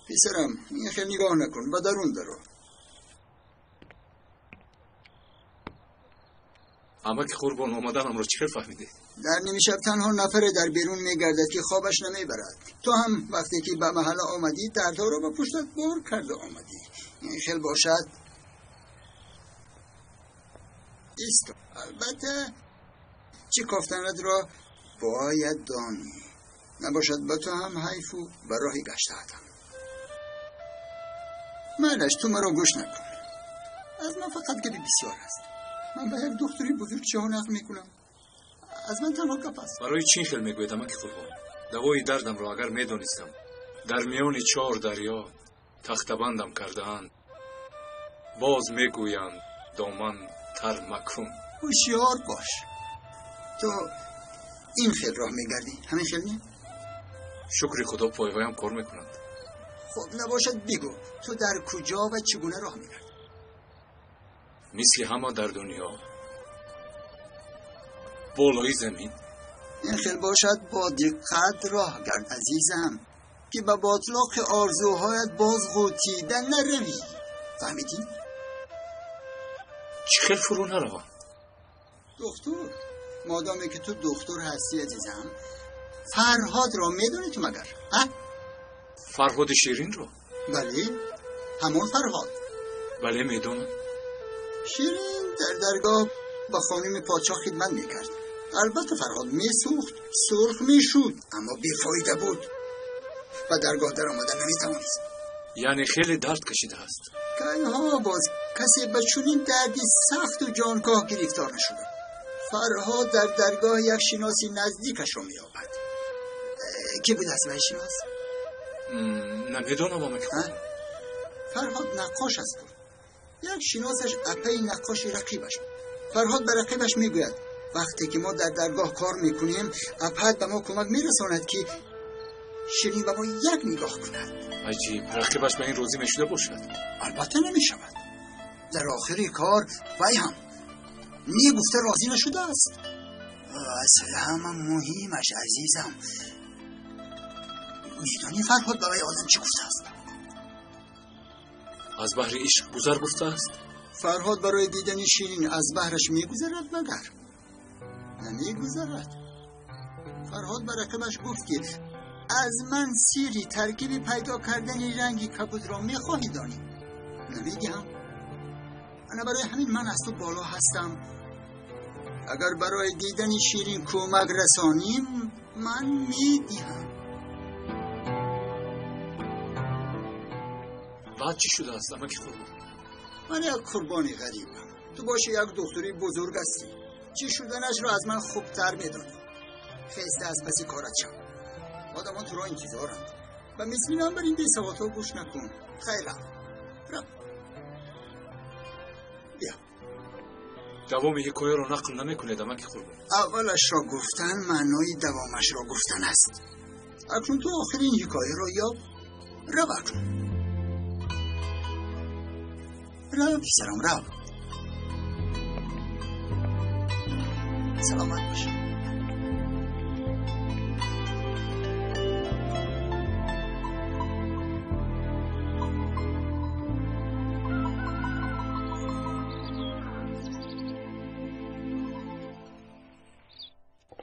Speaker 1: پسرم این خیلی نگاه نکن. با درون درو.
Speaker 5: اما که قربان آمدنم رو چه فهمیده؟
Speaker 1: در نیمه شب تنها نفر در بیرون میگردد که خوابش نمیبرد. تو هم وقتی که به محل آمدی دردها رو با پشتت بر کرده آمدی. این خیلی باشد ایستو. البته چی کافتند را باید دانی، نباشد با تو هم حیف و به راهی گشته ادم. مالش تو مرا گوش نکن. از من فقط گلی بسیار است. من به یک دختری بزرگ چه نقل میکنم. از من تنها گپ است.
Speaker 5: برای چین خیل میگویدم اکی قربان، دوای دردم را اگر میدانستم در میان 4 دریا تختبندم کرده‌اند، باز میگویند دامن تر مکن.
Speaker 1: هوشیار باش. تو این خیل راه میگردی؟ همین خیل نه؟
Speaker 5: شکر خدا پایهایم کار میکنند.
Speaker 1: خب نباشد بگو تو در کجا و چگونه راه میگردی؟
Speaker 5: مثل همه در دنیا بالای زمین.
Speaker 1: این خیل باشد با دقت راه گرد عزیزم، که به باطلاق آرزوهایت باز غوطیدن نروی. فهمیدی؟
Speaker 5: چه خیل فرو نروم.
Speaker 1: دکتر، مادامی که تو دکتر هستی عزیزم، فرهاد را میدونی تو مگر؟
Speaker 5: فرهاد شیرین رو؟
Speaker 1: بله، همون فرهاد.
Speaker 5: بله میدونم.
Speaker 1: شیرین در درگاه با خانم پادشاه خدمت میکرد. البته فرهاد میسوخت، سرخ میشود، اما بیفایده بود و درگاه در آمدن نمیتوانست.
Speaker 5: یعنی خیلی درد کشیده است.
Speaker 1: که ها باز کسی به چنین دردی سخت و جانکاه گرفتار نشده. فرهاد در درگاه یک شناسی نزدیکش رو مییابد. کی بود اسمش شناس؟
Speaker 5: نمیدونم اما که
Speaker 1: فرهاد نقاش است. یک شناسش اپی نقاش رقیبش. فرهاد به رقیبش میگوید وقتی که ما در درگاه کار میکنیم اپهد به ما کمک میرساند که شیرین به ما یک نگاه کند.
Speaker 5: عجیب، رقیبش به این روزی میشده باشد؟
Speaker 1: البته نمیشود. در آخری کار وی هم میگفته راضی نشده است. اصلا همه مهمش عزیزم، میدانی فرهاد به وی آدم چی گفته است؟
Speaker 5: از بحر عشق گذر گفته است؟
Speaker 1: فرهاد برای دیدن شیرین از بحرش میگذرد مگر؟ نمیگذرد. فرهاد به رقیبش گفت که از من سیری ترکیبی پیدا کردن رنگی کبود را میخواهی دانی؟ نمیگم. انا برای همین من از تو بالا هستم. اگر برای دیدن شیرین کمک رسانیم من میدیم.
Speaker 5: بعد چی شده است اما که قربان؟
Speaker 1: من یک قربانی غریبم. تو باشی یک دختری بزرگ هستی. چی شدنش رو از من خوبتر میدانی. خیسته از پسی کارت شد. آدمان تو را انتظارند و مثل من بر این بی سوادها گوش نکن. خیرم رو بیا.
Speaker 5: دوام حکایه را نقل نمیکنید اما که قربان؟
Speaker 1: اولش را گفتن معنای دوامش را گفتن است. اکنون تو آخرین حکایه را یاب. رو اکنون رو پسرم رو. سلامت باش.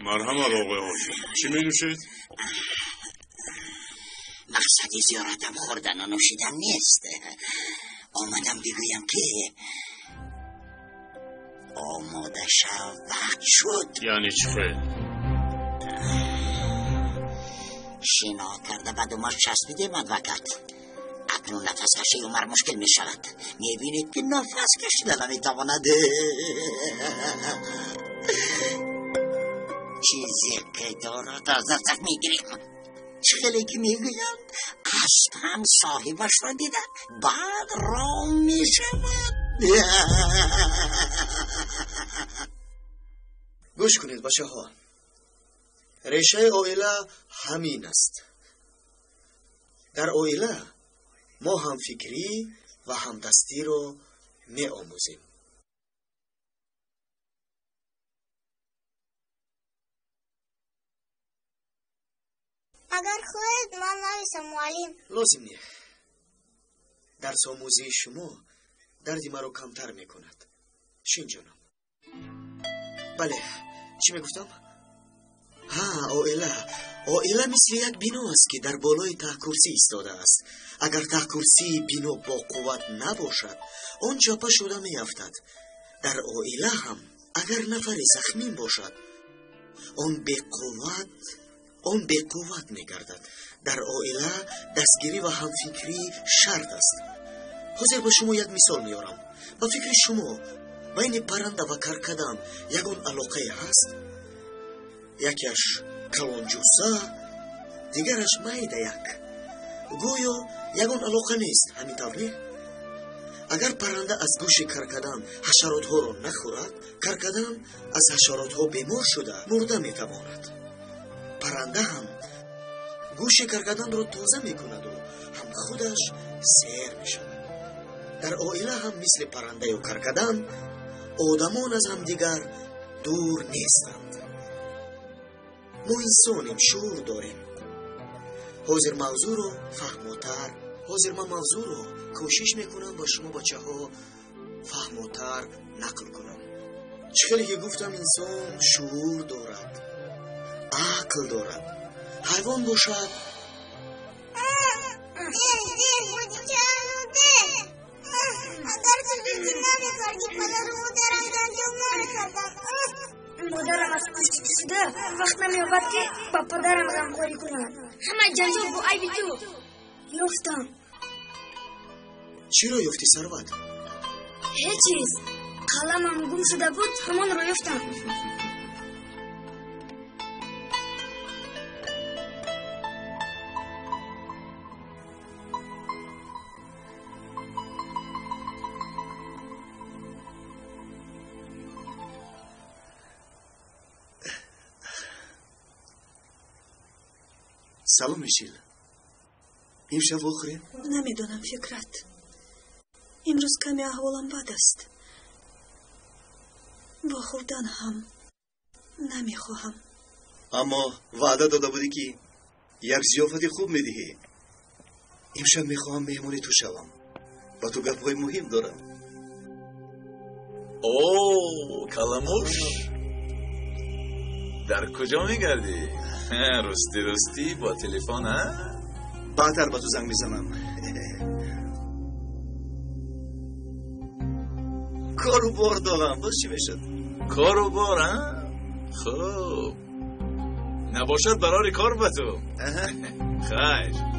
Speaker 9: مرحمت آقای حاجی، چی می نوشید؟
Speaker 12: مقصدی زیارتم خوردن و نوشیدن نیست. آمدم بگویم که آماده شو، وقت شد.
Speaker 9: یعنی چه خیلی؟
Speaker 12: شنا کرده بعد ما چسبیده مدوکت. اکنون نفس کشی عمر مشکل می شود. می بینید که نفس کشیدن نمی تواند. چیزی که دارد از ازت می گیریم. خیلی که می گویم اصلا صاحبش را دیدن بعد را می شود.
Speaker 10: گوش کنید بچه ها، ریشه عائله همین است. در عائله ما هم فکری و هم دستی رو می آموزیم.
Speaker 14: اگر خودت من نویسم معلم.
Speaker 10: لازم نیه. درس آموزی شما دردی مرا کمتر می کند. شین جانم. بله چی میگفتم؟ اوئلا مثل یک بنا است که در بالای ته کرسی ایستاده است. اگر ته کرسی بنا با قوت نباشد آن چاپه شده میافتد. در اوئلا هم اگر نفری زخمی باشد آن به قوت میگردد. در اوئلا دستگیری و همفکری شرط است. حاضر به شما یک مثال میارم. با فکر شما بین پرنده و کرکدن یگان علاقه هست؟ یکیش کلانجوسا دیگرش میدهک. گویا یگان علاقه نیست، همینطور نه؟ اگر پرنده از گوش کرکدن حشرات ها را نخورد، کرکدن از حشرات ها بیمار شده مرده میتواند. پرنده هم گوش کرکدن را تازه میکند و هم خودش سیر میشود. در اوئلا هم مثل پرنده و کرکدن آدمان از هم دیگر دور نیستند. ما انسانیم، شعور داریم. حاضر موضوع رو من موضوع رو کوشش میکنم با شما بچه ها فهموتر نقل کنم. چخیلی که گفتم انسان شعور دارد، عقل دارد. حیوان باشد
Speaker 14: اگر تو دیدی نمیکردی پدر و مادرم انجام نمیکردم. مادرم از پشت کشیده وقت نمیابد که با پدرم غمخوری کنم. همه جنجال با عیبی تو یفتم.
Speaker 10: چی رو یفتی ثروت؟
Speaker 14: هیچ چیز. قلمم گم شده بود همان رو یفتم.
Speaker 16: سلام میشیل. امشب بخوریم؟
Speaker 6: نمیدونم فکرت. امروز کمی احوالم بد است. با خوردن هم نمیخواهم.
Speaker 16: اما وعده داده بودی که یک ضیافت خوب میدهی. امشب میخواهم مهمونی تو شوم. با تو گپ‌های مهم دارم.
Speaker 11: اوه کلموش، در کجا میگردی؟ راستی با تلفن ها؟
Speaker 16: بعدتر با تو زنگ میزنم. کارو بار دارم. باز چی میشد؟
Speaker 11: کارو بار ها؟ خب نباشد برای کار با تو. خیر.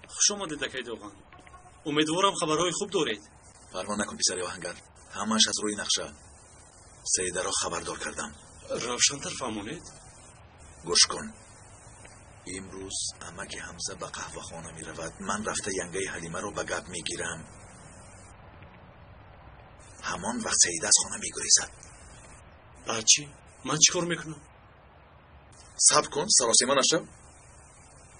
Speaker 3: خوش آمدید دکای دوغان. امیدوارم خبرهای خوب دارید.
Speaker 11: پروا نکن پسر آهنگر، همش از روی نقشه سیده را خبردار کردم.
Speaker 3: روشن‌تر فرمانید.
Speaker 11: گوش کن. امروز امک حمزه به قهوه خانه می رود. من رفته ینگه حلیمه رو به گپ می گیرم. همان وقت سیده از خانه می گریزد.
Speaker 3: چی؟ من چی کار میکنم؟
Speaker 11: صبر کن سراسیما نشو.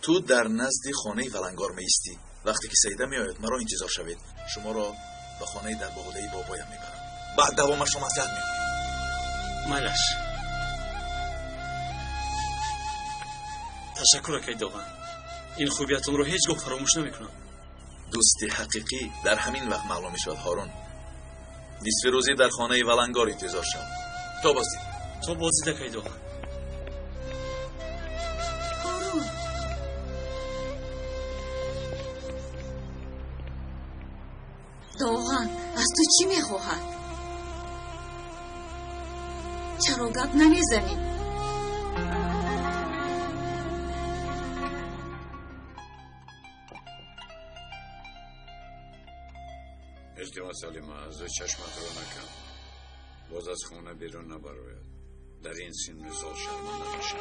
Speaker 11: تو در نزد خانه ولنگار می ایستی. وقتی که سیده می آید مرا انتظار شوید. شما را به خانه در بغده بابایم می برم. بعد دوامش رو مطلب می کنم.
Speaker 3: مالش. تشکر دکای دوغان. این خوبیتون رو هیچ گاه فراموش نمیکنم.
Speaker 11: دوستی حقیقی در همین وقت معلوم می شود هارون. نصف روزی در خانه ولنگار انتظار شو. تا بازی دکای دوغان.
Speaker 7: دوغان از تو چی میخواهد؟ چرا گپ نمیزنی؟
Speaker 2: التماس حلیمه از چشمت رو نکن. باز از خونه بیرون نبراید. در این سن سال شرمنده نشد.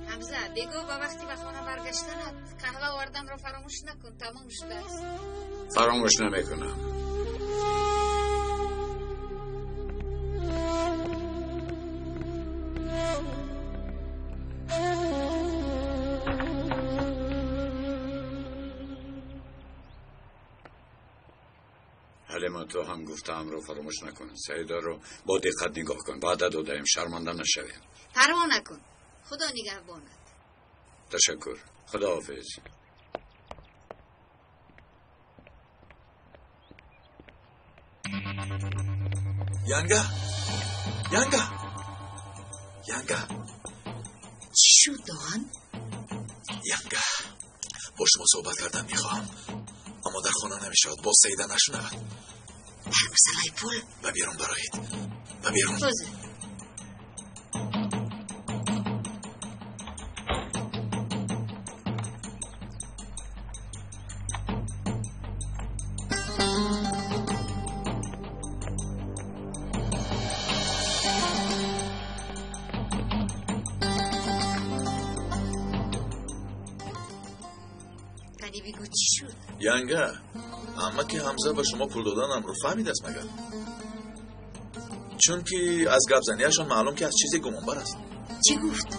Speaker 18: حمزه بگو با وقتی به خانه برگشتنت قهوه آوردم رو فراموش نکن. تمام شده است.
Speaker 2: فراموش نمیکنم. کلمات تو هم گفتم رو فراموش نکن. سعیدا رو با دقت نگاه کن. وعده دادم شرمنده نشویم.
Speaker 18: پروا نکن. خدا نگهبانت.
Speaker 2: تشکر. خداحافظ.
Speaker 11: ینگه
Speaker 7: چی شد دوغن؟
Speaker 11: ینگه با شما صحبت کردن میخواهم، اما در خانه نمیشود. با سیده نشنود.
Speaker 7: در مسئله پول
Speaker 11: و بیرون برایید. و بیرون.
Speaker 18: توزه
Speaker 11: ینگه اما که حمزه به شما پول دادنم رو فهمید است مگر؟ چون که از گپ زنیشان معلوم که از چیزی گمانبر است.
Speaker 7: چی گفت؟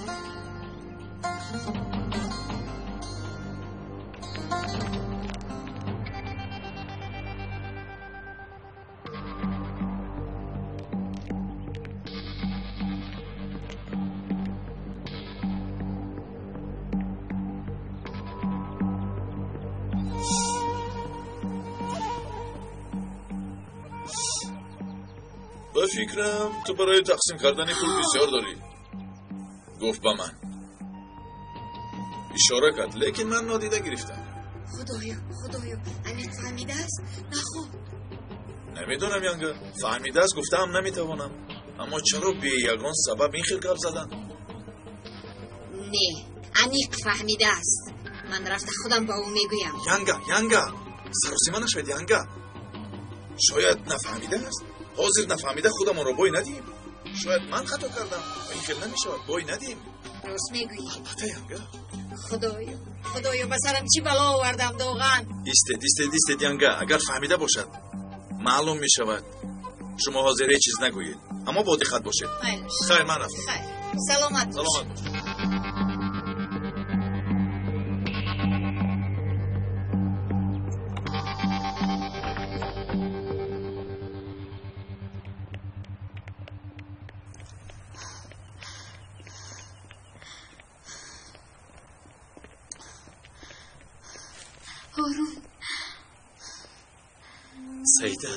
Speaker 11: به فکرم تو برای تقسیم کردن پول بسیار داری. گفت با من اشاره کرد، لیکن من نادیده گرفتم.
Speaker 18: خدایا انیت فهمیده است؟ نخو
Speaker 11: نمیدونم ینگه، فهمیده است گفتم نمیتوانم، اما چرا بی یگان سبب این خیلی گپ زدن؟
Speaker 18: نه انیت فهمیده است. من رفته خودم با او میگویم.
Speaker 11: ینگه سروسی من نشاید ینگه. شاید نفهمیده است. حاضر نفهمیده خودمون رو بای ندیم. شاید من خطا کردم و این خیلی نمیشود. بای ندیم.
Speaker 18: راست میگویی.
Speaker 11: البته ینگه.
Speaker 18: خدایا بسرم چی بلا آوردم دوغن.
Speaker 11: ایستید ینگه. اگر فهمیده باشد معلوم میشود. شما حاضر هیچ چیز نگویید، اما با دقت باشید. خیر من رفتم.
Speaker 18: خیر سلامت باش.
Speaker 5: سیده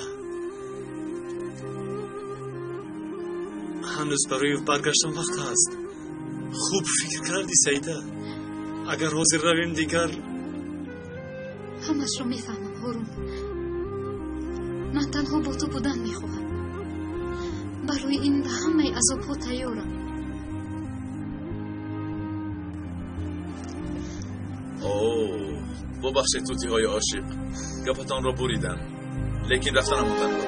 Speaker 5: هنوز برای برگشتن وقت هست. خوب فکر کردی سیده. اگر حاضر رویم دیگر.
Speaker 17: همش رو میفهمم هارون. من تنها با تو بودن میخواهم. برای این به همه عذاب ها تیارم.
Speaker 11: ببخشید توتی های عاشق، گپتان را بریدن، لیکن رفتن هموندن بود.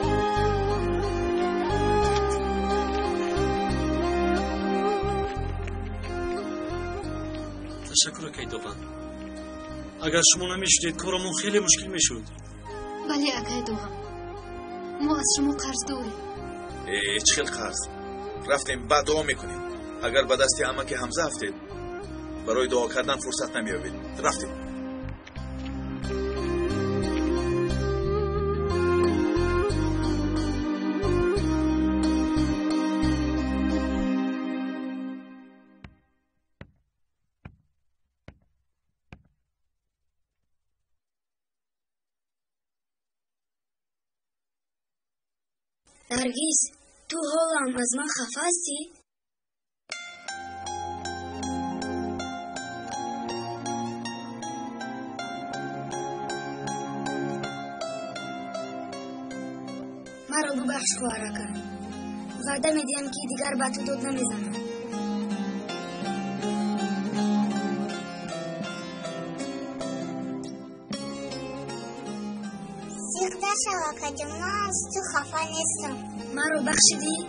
Speaker 5: تشکر اکای دوغن. اگر شما نمیشدید کارمون خیلی مشکل میشد.
Speaker 17: ولی اکای دوغن ما از شما قرض داریم.
Speaker 11: چه خیلی قرض؟ رفتیم بعد دعا میکنیم. اگر به دستی اما که حمزه افتید برای دعا کردن فرصت نمیابید. رفتیم.
Speaker 14: نرگیز تو حالم از من خفه هستی؟ مرا ببخش خواهرکم. وعده میدیم که دیگر به تو داد نمیزنم.
Speaker 19: سیخته شوکه جان، من از تو خفه نیستم.
Speaker 14: مرا بخشیدی؟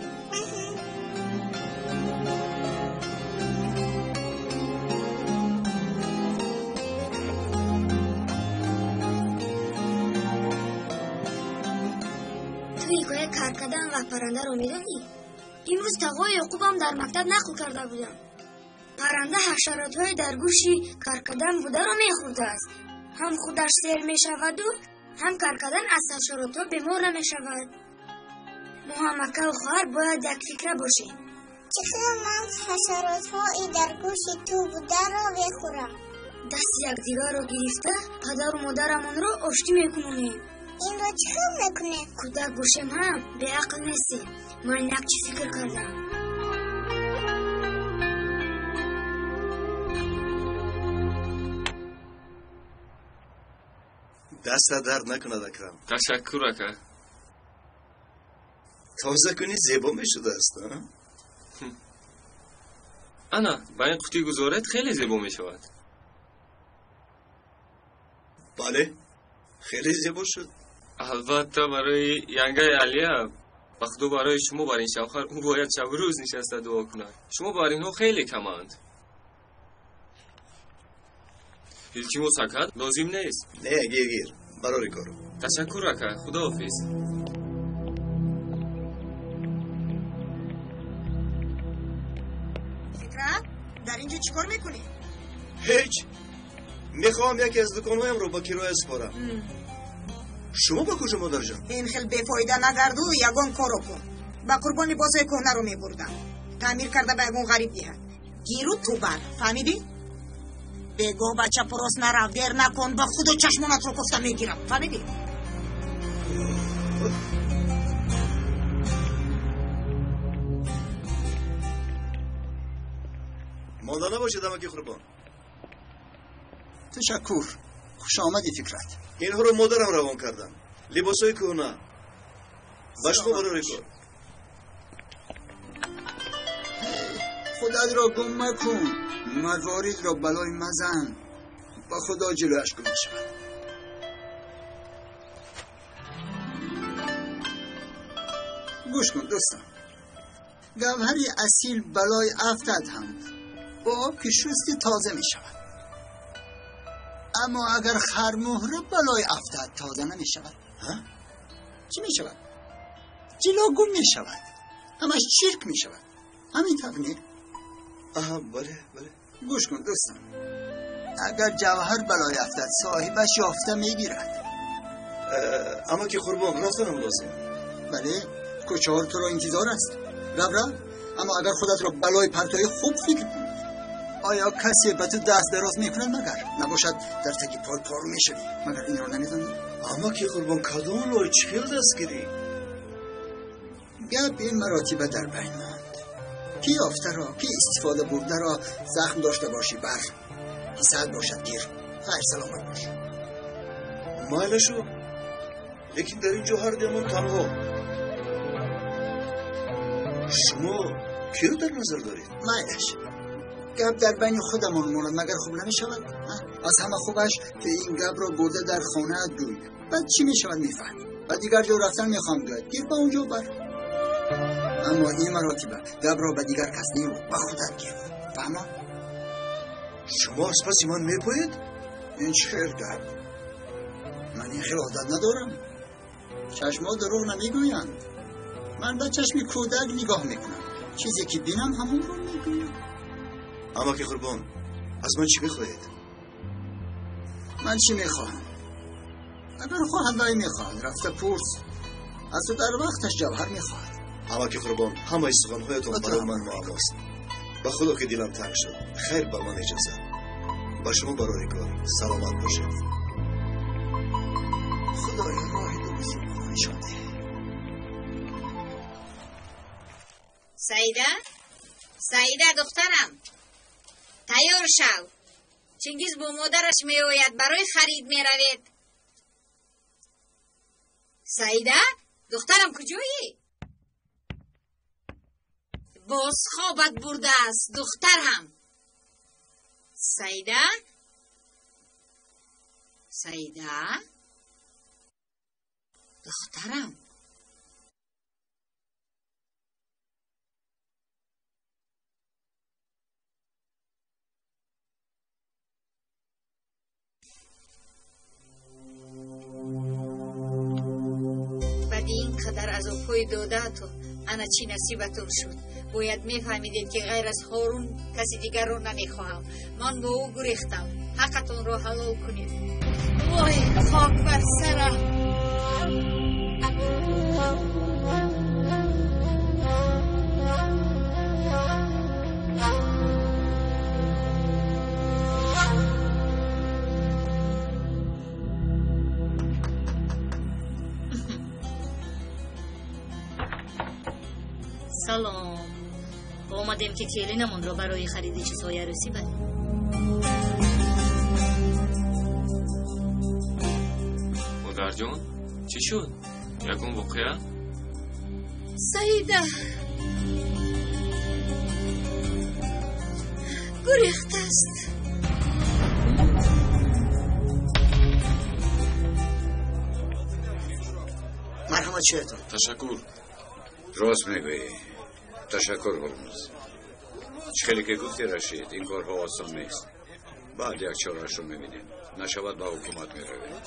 Speaker 14: توی حکایه کار کردن و پرنده رو میدونی؟ امروز تقوی یعقوبم در مکتب نقل کرده بودم. پرنده حشرات‌های در گوشی کار کردن بوده رو میخورده است. هم خودش سیر میشود و همکار کردن از حشرات به ما نمیشود. ما هم اکل و خواهر باید یک فکر باشیم.
Speaker 19: چطور من حشرات هایی در گوش تو بوده را بخورم؟
Speaker 14: دست یکدیگر را گرفته پدر و مادرمون را آشتی میکنیم.
Speaker 19: این را چطور میکنه؟
Speaker 14: کودک باشیم هم به عقل نیستی. من یک چی فکر کردم.
Speaker 16: دست درد نکند اکرم.
Speaker 5: تشکر اکا.
Speaker 16: تازه کنی زیبا می شده است.
Speaker 5: انا با این قوطی گذارت خیلی زیبا می شود.
Speaker 16: بله خیلی زیبا شد.
Speaker 5: البته برای ینگه علیه بخدو برای شما بر این شوهر او باید شب روز نشسته دعا کند. شما بر اینها خیلی کمند. هیچی مسکت لازم نیست.
Speaker 16: نه گیر برای کارو.
Speaker 5: تشکر اکا. خدا حافظ.
Speaker 8: فکرت در اینجا چیکار میکنی؟
Speaker 16: هیچ. میخوام یکی از دکانهایم رو با کرایه اسپارم. شما با کجا مادر جان؟
Speaker 8: این خیلی بیفایده نگرد و یگان کارو کن. با قربان لباسای کهنه رو میبردم. تعمیر کرده به یگان غریب دیه. گیرو تو بر فهمیدی؟ بگو بچه پروس نرو دیر نکن با خود و چشمانت رو کفته میگیرم فهمیدی؟
Speaker 16: مانده نباشید اما که قربان.
Speaker 1: تشکر. خوش آمدی فکرت.
Speaker 16: اینها رو مادرم روان کردم. لباسای کهنه. باشما برای کار.
Speaker 1: خودت را گم مکن. موارد را بلای مزن. با خدا جلوش گم شود. گوش کن دوستان. گوهری اصیل بلای افتد هم با آب که شستی تازه می شود. اما اگر خرمهره بلای افتد تازه نمی شود. چی می شود؟ جلو می شود. همش چرک می شود. همین طور.
Speaker 16: آها بله.
Speaker 1: گوش کن دوستان. اگر جوهر بلای افتد صاحبش یافته می گیرد.
Speaker 16: اما که قربان رفتنم لازم.
Speaker 1: بله کچهار تو را انتظار است. رب اما اگر خودت را بلای پرتای خوب فکر کن. آیا کسی به تو دست دراز میکند مگر نباشد در تکی پای پارو میشوی؟ مگر این را نمیدانی؟
Speaker 16: اما که قربان کدام لای چخیل دست گیری؟
Speaker 1: گپ این مراتبه در بین ماند. کی یافته را کی استفاده برده را زخم داشته باشی بر حسد باشد گیر. خیر سلامت باش.
Speaker 16: مایلشو لیکن در این جوهر دیمان تنها شما کی رو در نظر دارید؟
Speaker 1: مایلش گپ در بین خودمون ماند مگر خوب نمیشود؟ از همه خوبش که این گپ را برده در خانه دوی. بعد چی میشود میفهمی؟ بعد دیگر جا رفتن میخوام گوید گیر با اونجا بر. اما این مراتبه گپ را به دیگر کس نیرو با خودت گیر. فهمم؟
Speaker 16: شما از پس ایمان میپوید؟
Speaker 1: این چه گپ؟ من این خیلی عادت ندارم. چشما دروغ نمیگویند. من به چشم کودک نگاه میکنم. چیزی که بینم همون رو میگویم.
Speaker 16: اما که قربان از من چی میخواهید؟
Speaker 1: من چی میخواهم؟ اگر خواهد لای میخواهد رفته پرس. از تو در وقتش جوهر میخواهد.
Speaker 16: اما که قربان همه سخنهایتون برای من معماست. با خدا که دلم تنگ شد. خیر با من اجازه. با شما برای کار سلامت باشید.
Speaker 1: خدای راه درست رو شده.
Speaker 18: سعیده دخترم تیار شو. چنگیز با مادرش می آید برای خرید می روید. سعیده دخترم کجایی؟ باز خوابت برده است دخترم. سعیده دخترم بعد اینقدر از او پای داده تو انا چی نصیبتون شد؟ باید میفهمیدید که غیر از هارون کسی دیگر رو نمیخواهم. من با او گریختم. حقتون رو حلال کنید. وای خاک بر سرم.
Speaker 4: سلام. اومدیم که کلینمون رو برای خرید چیزهای عروسی بریم.
Speaker 5: مادر جان چی شد؟ یکم واقعا؟
Speaker 18: سعیده گریخته است.
Speaker 10: مرحمت شیطان.
Speaker 2: تشکر. راست میگویی. تشکر هرمز. خیلی که گفتی رشید این کارها آسان نیست. بعد یک چارهش رو میبینیم. نشود با حکومت میرویم.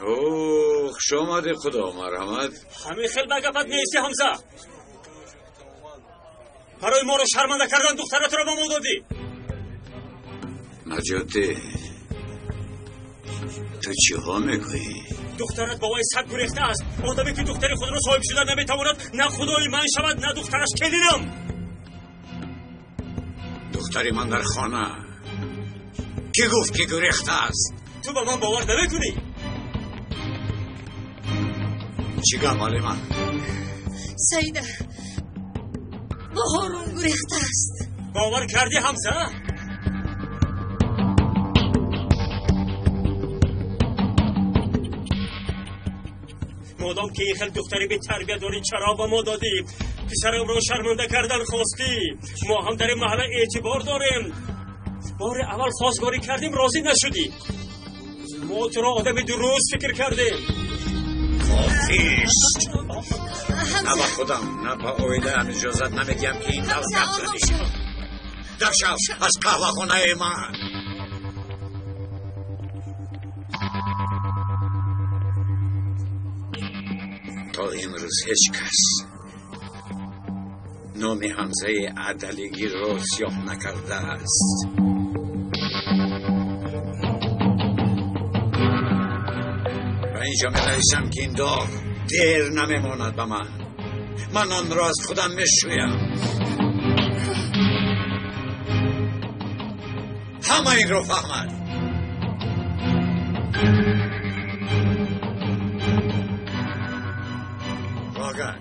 Speaker 2: اوه شامد خدا مرحمت.
Speaker 3: همین خیلی بگفت نیستی حمزه. برای ما رو شرمنده کردن دخترت رو به ما دادی.
Speaker 2: نجاتی تو چی ها میگویی؟
Speaker 3: دخترت بابای صد گریخته است. آدمی که دختری خود را صاحب شدن نمیتواند نه خدای من شود نه دخترش کلینم.
Speaker 2: دختری من در خانه. کی گفت که گریخته است؟
Speaker 3: تو به من باور نمیکنی؟
Speaker 2: چی گمالی من؟
Speaker 18: سعیده با هارون گریخته است.
Speaker 3: باور کردی حمزه؟ مادام که این خیلی دختری به تربیت داری چرا با ما دادی؟ پسرم رو شرمنده کردن خواستی. ما هم در این محله اعتبار داریم. بار اول خواستگاری کردیم راضی نشدی. ما تو را آدم درست فکر کردیم.
Speaker 2: کافیست. نه با خودم نه با اویده هم اجازت نمیدیم که این دل گپ زدی. در شب از قهوه خونه من. تا امروز هیچ کس نام حمزه عدلیگی رو سیاه نکرده است. و اینجا می نویسم که این داغ دیر نمیماند به من آن را از خودم میشویم. همه این رو فهمد. واقعا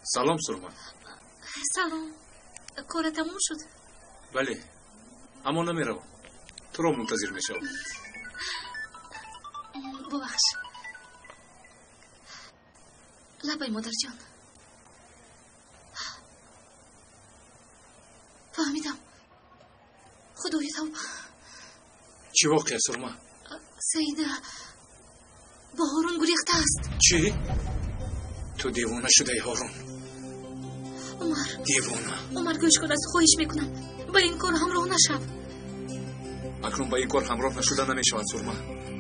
Speaker 5: سلام سرما.
Speaker 4: سلام. کار تموم شد؟
Speaker 5: بله اما نمیروم. تو را منتظر میشم.
Speaker 4: ببخش. لبای مادر جان. فهمیدم. خدای توبه.
Speaker 5: چی واقعه سرما؟
Speaker 4: سیده با هارون گریخته است.
Speaker 5: چی؟ تو دیوانه شده ای هارون.
Speaker 4: عمر
Speaker 5: دیوانه.
Speaker 4: عمر گوش کن از خواهش میکنم با این کار همراه نشو.
Speaker 5: اکنون با این کار همراه نشدن نمیشود سرما.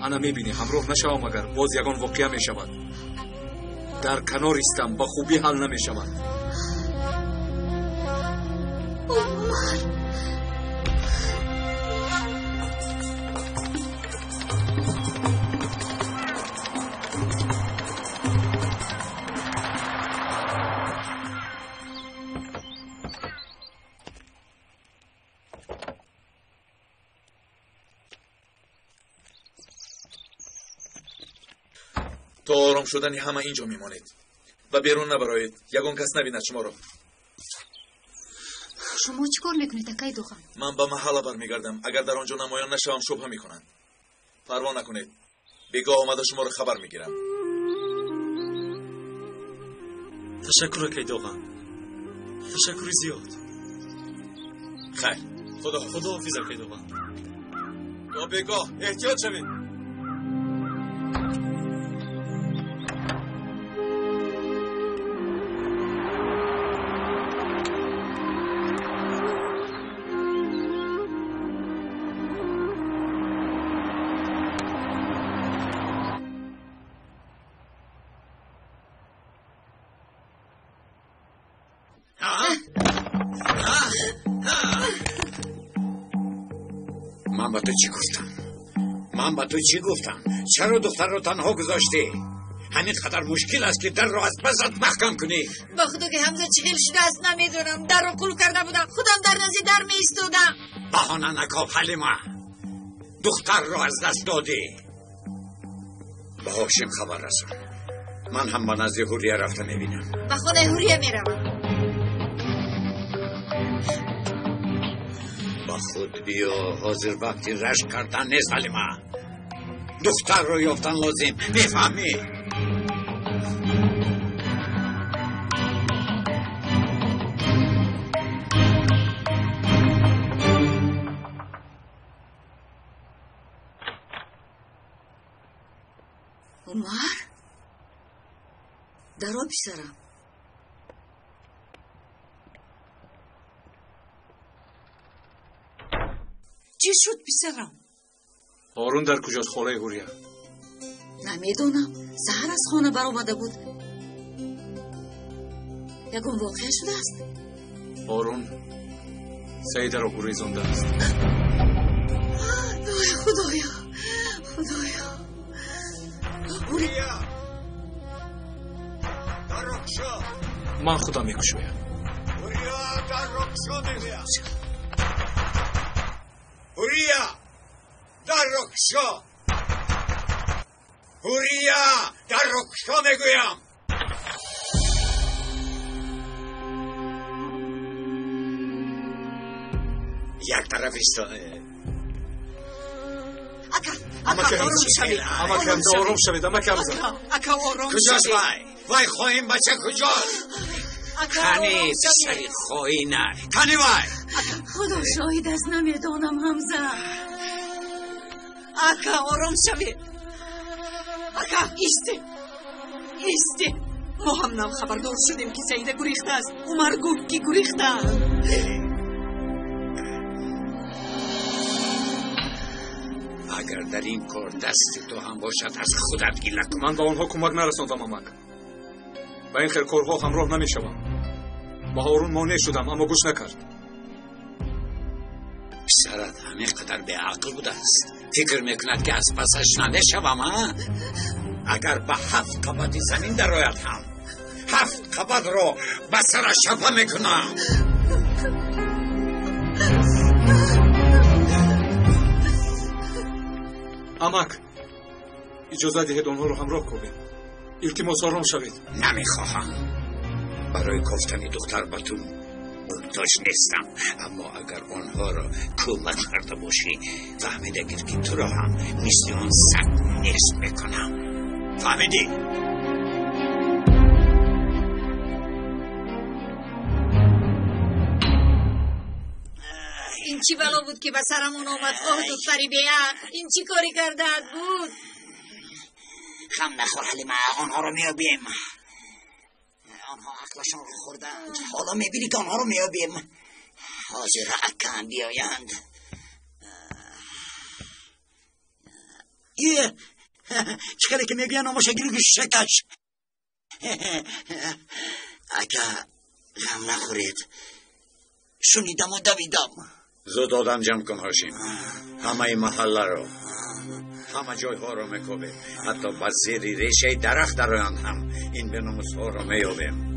Speaker 5: انا میبینی همراه نشوم اگر باز یگان واقعه میشود. در کنار استم با خوبی حل نمیشود.
Speaker 4: عمر
Speaker 11: تا آرام شدنی همه اینجا میمانید و بیرون نبرایید. یگان کس نبیند شما را.
Speaker 17: شما چی کار میکنید اکای دوغان؟
Speaker 11: من به محله برمیگردم. اگر در آنجا نمایان نشوم شبهه میکنند. پروا نکنید. بیگاه آمده شما را خبر میگیرم.
Speaker 16: تشکر اکای دوغان. تشکر زیاد.
Speaker 11: خیر.
Speaker 16: خدا حافظ اکای دوغان.
Speaker 11: تا بیگاه احتیاط شوید.
Speaker 2: من با تو چی گفتم؟ چرا دختر رو تنها گذاشتی؟ همین قدر مشکل است که در رو از پست محکم کنی.
Speaker 18: با خدا که حمزه چی شده است نمیدونم. در رو قلب کرده بودم، خودم در نزی در می ایستادم.
Speaker 2: بهانه نکن حلیمه، دختر رو از دست دادی. به هاشم خبر رسون، من هم با نزد حوریه رفته میبینم.
Speaker 18: به خونه حوریه میروم.
Speaker 2: با خود بیا، حاضر وقتی رشک کردن نیست حلیمه. دختر رو یافتن لازم، میفهمی؟
Speaker 7: عمر درا پسرم. چی شد پسرم؟
Speaker 5: هارون در کجاست خاله حوریه؟
Speaker 7: نمیدونم، سحر از خانه برآمده بود. یکم واقعه شده است.
Speaker 5: هارون سیده را گریزانده است.
Speaker 7: خدایا
Speaker 2: حوریه در رخشا،
Speaker 5: من خدا میکشویم.
Speaker 2: حوریه در رخشا میگویم. حوریه در رخشا، حوریه در رخشا میگویم. یک طرف ایستاده.
Speaker 5: اما که آرام شوید.
Speaker 7: اکا آرام
Speaker 2: کجاست وای خواهیم بچه کجاست؟ کنی سری خواهی نه کنی وای.
Speaker 7: خدا شاهد است نمیدانم حمزه. اکا آرام شوید. اکا ایسته. ما هم نام خبردار شدیم که سیده گریخته است. عمر گفت که گریخته.
Speaker 2: اگر در این کار دست تو هم باشد از خودت گیله کن.
Speaker 5: من با آنها کمک نرساندم امک. با این خیرکارها همراه نمیشوم. با هارون مانع شدم اما گوش نکرد.
Speaker 2: پسرت همه قدر به عقل بوده است، فکر میکند که از پسش نمیشوم. اگر به 7 قبض زمین در آید هم 7 قبض رو به سر شفه میکنم.
Speaker 5: امک اجازه دهید آنها رو همراه کنید. التماس آرام شوید.
Speaker 2: نمیخواهم. برای گفتن دختر به تو محتاج نیستم، اما اگر آنها را کمک کرده باشی فهمیده گیر که تو را هم مثل آن سگ نیست میکنم. فهمیدی؟
Speaker 18: این چی بلا بود که به سرمون آمد؟ دختری بیعق این چی کاری کرده بود؟
Speaker 12: خم نخور حلیمه، آنها رو میابیم. آنها عقلشون رو خوردند. حالا میبینی که آنها رو میابیم. حاضر اکم بیایند. چکلی که میبین آماشه گیری شکش. اکا غم نخورید. شنیدم و دویدم.
Speaker 2: زود آدم جمع کن هاشیم. همه محله رو، همه جایها رو میکوبیم، حتی با زیر ریشه درخت درآیند هم این بناموس ها رو میابیم.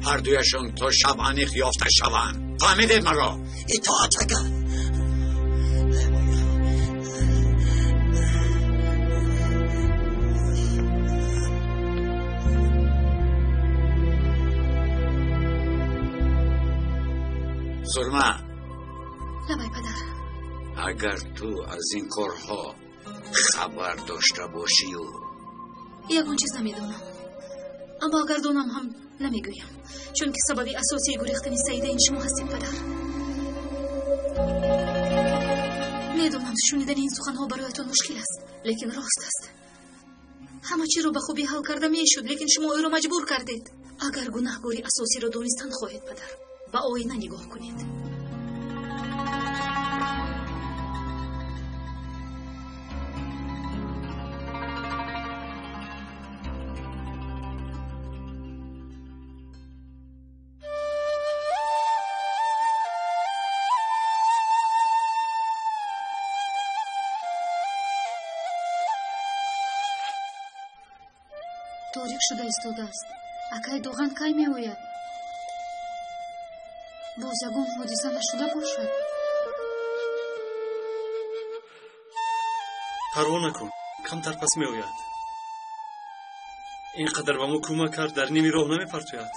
Speaker 2: هر دویشون تا شب انیق یافته شوند. فهمیدید مرا؟
Speaker 12: اطاعت کن.
Speaker 2: سرما،
Speaker 17: لبای پدر،
Speaker 2: اگر تو از این کارها خبر داشته باشی و
Speaker 17: یکون چیز نمیدونم، اما اگر دونم هم نمیگویم، چون که سببی اساسی گریختن سیده این شما هستید پدر. میدونم شنیدن این سخنها برایتون مشکل است، لیکن راست است. همه چی رو به خوبی حل کرده میشد، لیکن شما او رو مجبور کردید. اگر گناهکاری اساسی رو دونستن خواهید پدر، به آینه نگاه کنید. торик шуда истодааст. Акай дуған кай меояд? боз ягон ҳодиса нашуда бошад?
Speaker 5: парво накун, камтар пас меояд. ин қадар ба мо кӯмак кард, дар ними роҳ намепартояд.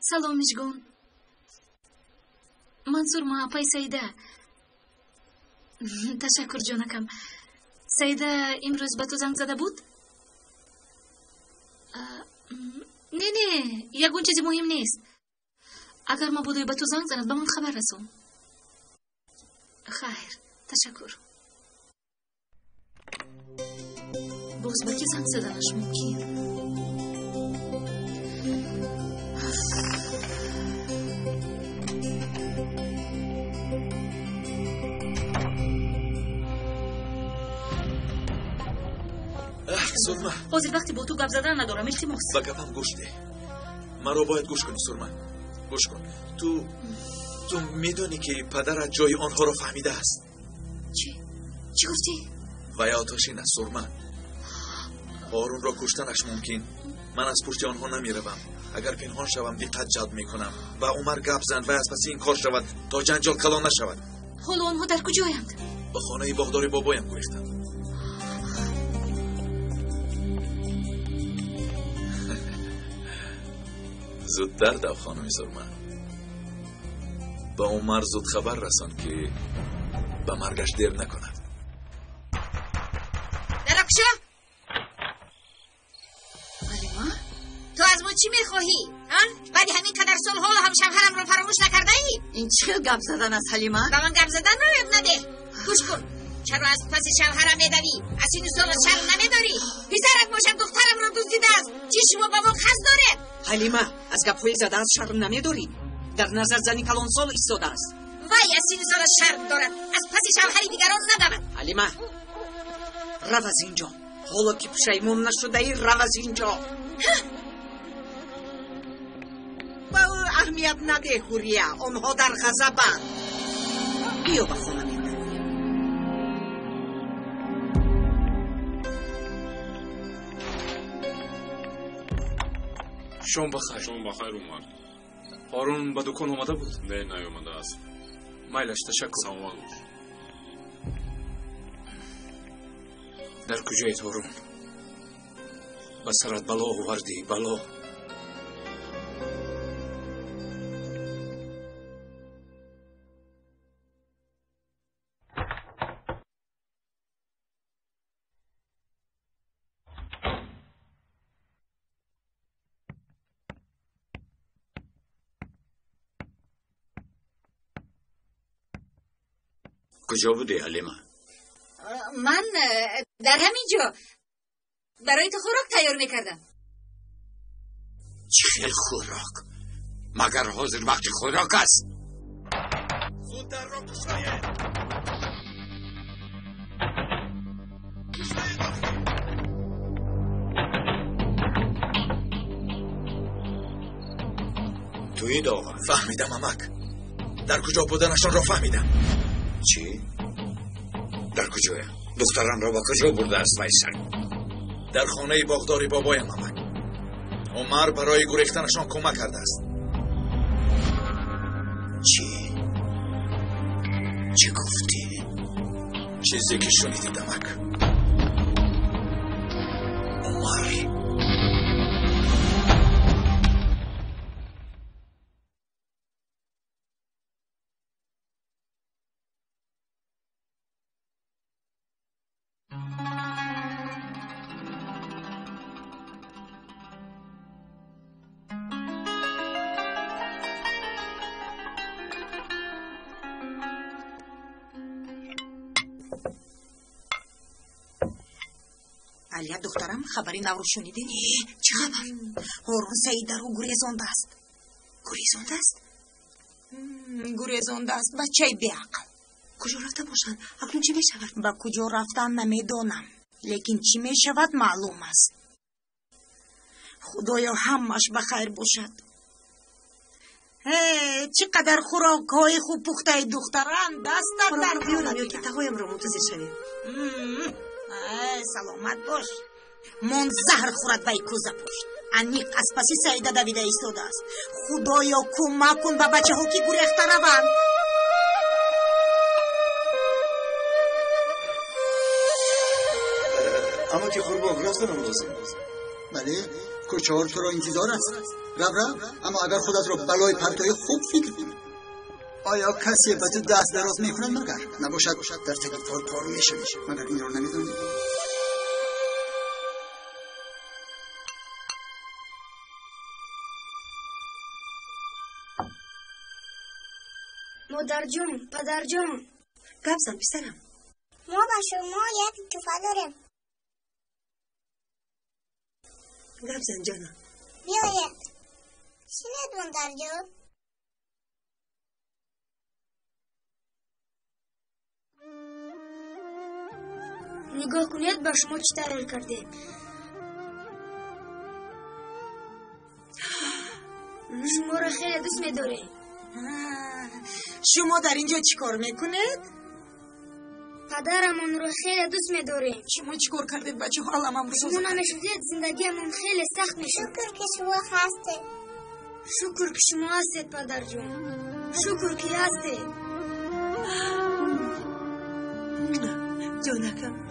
Speaker 17: салом мижгон. мансур маҳапай саида. ташаккур ҷонакам. саида имрӯз ба ту занг зада буд? не ягон чизи муҳим нест. агар мабодои ба ту занг занад ба ман хабар расон. хайр, ташаккур. боз ба ки занг заданаш мумкин?
Speaker 11: сурма,
Speaker 17: ҳозир вақти бо ту гап задан надорам, илтимос.
Speaker 11: ба гапам гӯш де. маро бояд гӯш кунӣ сурма. гӯш кун. ту медонӣ ки падарат ҷои онҳоро фаҳмидааст.
Speaker 17: чӣ гуфтӣ?
Speaker 11: вай отошин аст сурма. ҳорунро куштанаш мумкин. ман аз пушти онҳо намеравам. агар пинҳон шавам диққат ҷалб мекунам. ба умар гап зан, вай аз паси ин кор шавад то ҷанҷол калон нашавад.
Speaker 17: ҳоло онҳо дар куҷоянд?
Speaker 11: ба хонаи боғдори бобоям гурехтанд. зудтар дав хонуми сурма. ба умар зуд хабар расон ки ба маргаш дер накунад.
Speaker 18: даракшо, алима, ту аз мо чӣ мехоҳӣ? баъди ҳамин қадар сол ҳоло ҳам шавҳарамро фаромӯш накардаӣ?
Speaker 7: ин чӣ хел гап задан аст ҳалима?
Speaker 18: ба ман гап задан роёб надеҳ. гӯш кун, чаро аз паси шавҳарам медавӣ? аз сину солат шарм намедорӣ? писарак бошад духтарамро дуздидааст. чӣ шумо ба мо қасд доред?
Speaker 7: ҳалима, аз гапҳои задааст шарм намедорӣ? дар назар зани калонсол истодааст.
Speaker 18: вай аз сину солат шарм дорад. аз паси шавҳари дигарон надавад.
Speaker 7: ҳалима, рав аз инҷо. ҳоло ки пушаймон нашудаӣ, рав аз инҷо. ба ӯ аҳамият надеҳ, ҳурия. онҳо дар ғазабанд. биё ба хона мебарем.
Speaker 5: шом бахайр.
Speaker 9: шом бахайр умар.
Speaker 5: ҳорун ба дукон омада буд?
Speaker 9: не, наёмадааст.
Speaker 5: майлаш, ташаккур.
Speaker 9: саломат бош.
Speaker 5: дар куҷоед ҳорун? ба сарат бало овардӣ, бало.
Speaker 2: کجا بودی حلیمه؟
Speaker 18: من در همین جا برای تو خوراک تیار میکردم.
Speaker 2: چه خیل خوراک؟ مگر حاضر وقت خوراک است؟
Speaker 11: زود در را کشاید.
Speaker 2: تویید آقا؟
Speaker 11: فهمیدم امک. در کجا بودنشان را فهمیدم.
Speaker 2: چی؟ در کجایم؟ دختران را با کجا برده است ویسر؟
Speaker 11: در خانه باغداری بابایم امک. عمر برای گریختنشان کمک کرده است.
Speaker 2: چی؟ چی گفتی؟
Speaker 11: چیزی که شنیدید امک.
Speaker 2: عمر
Speaker 8: алия духтарам, хабари навро шунидӣ? Чӣ хабар? ҳорун саидаро гурезондааст. Гурезондааст? Гурезондааст. бачаи беақл.
Speaker 6: куҷо рафта бошанд? акнун чӣ мешавад?
Speaker 8: ба куҷо рафтан намедонам, лекин чӣ мешавад маълум аст. худоё ҳамаш ба хайр бошад. چقدر خوراک‌های خوب پخته دختران دست در
Speaker 7: بیارم یا که تهایم را منتظر شویم.
Speaker 8: سلامت باش. من زهر خورد بای کوزه پشت. انیق از پسی سعیده دویده ایستاده است. خدایا کمک کن به بچه ها که گریخته روند.
Speaker 16: اما که قربان رفتن آموزه.
Speaker 1: بله کوچه‌ها تو را انتظار است. رب اما اگر خودت را بلای پرتای خوب فکر کنی. آیا کسی به تو دست دراز میکند مگر نباشد در تکلیف‌ها پارو میشوی مگر این را نمیدانی؟
Speaker 14: مادر جون، پدر جون.
Speaker 7: گبزن پسرم.
Speaker 19: ما با شما یک توفه داریم.
Speaker 7: گبزن جانم.
Speaker 19: بیاید. شنید مادر جون؟
Speaker 14: نگاه کنید با شما چی تغییر کرده. شما را خیلی دوست می‌داره.
Speaker 8: شما در اینجا چی کار میکنید؟
Speaker 14: پدرمون رو خیلی دوست می‌داره.
Speaker 8: شما چی کار کردید بچه ها علمم رو
Speaker 14: شما نمیشدید زندگیمون خیلی سخت میشد.
Speaker 19: شکر که شما هستید.
Speaker 14: شکر که شما هستید پدر جون. شکر که هستید.
Speaker 7: جانکم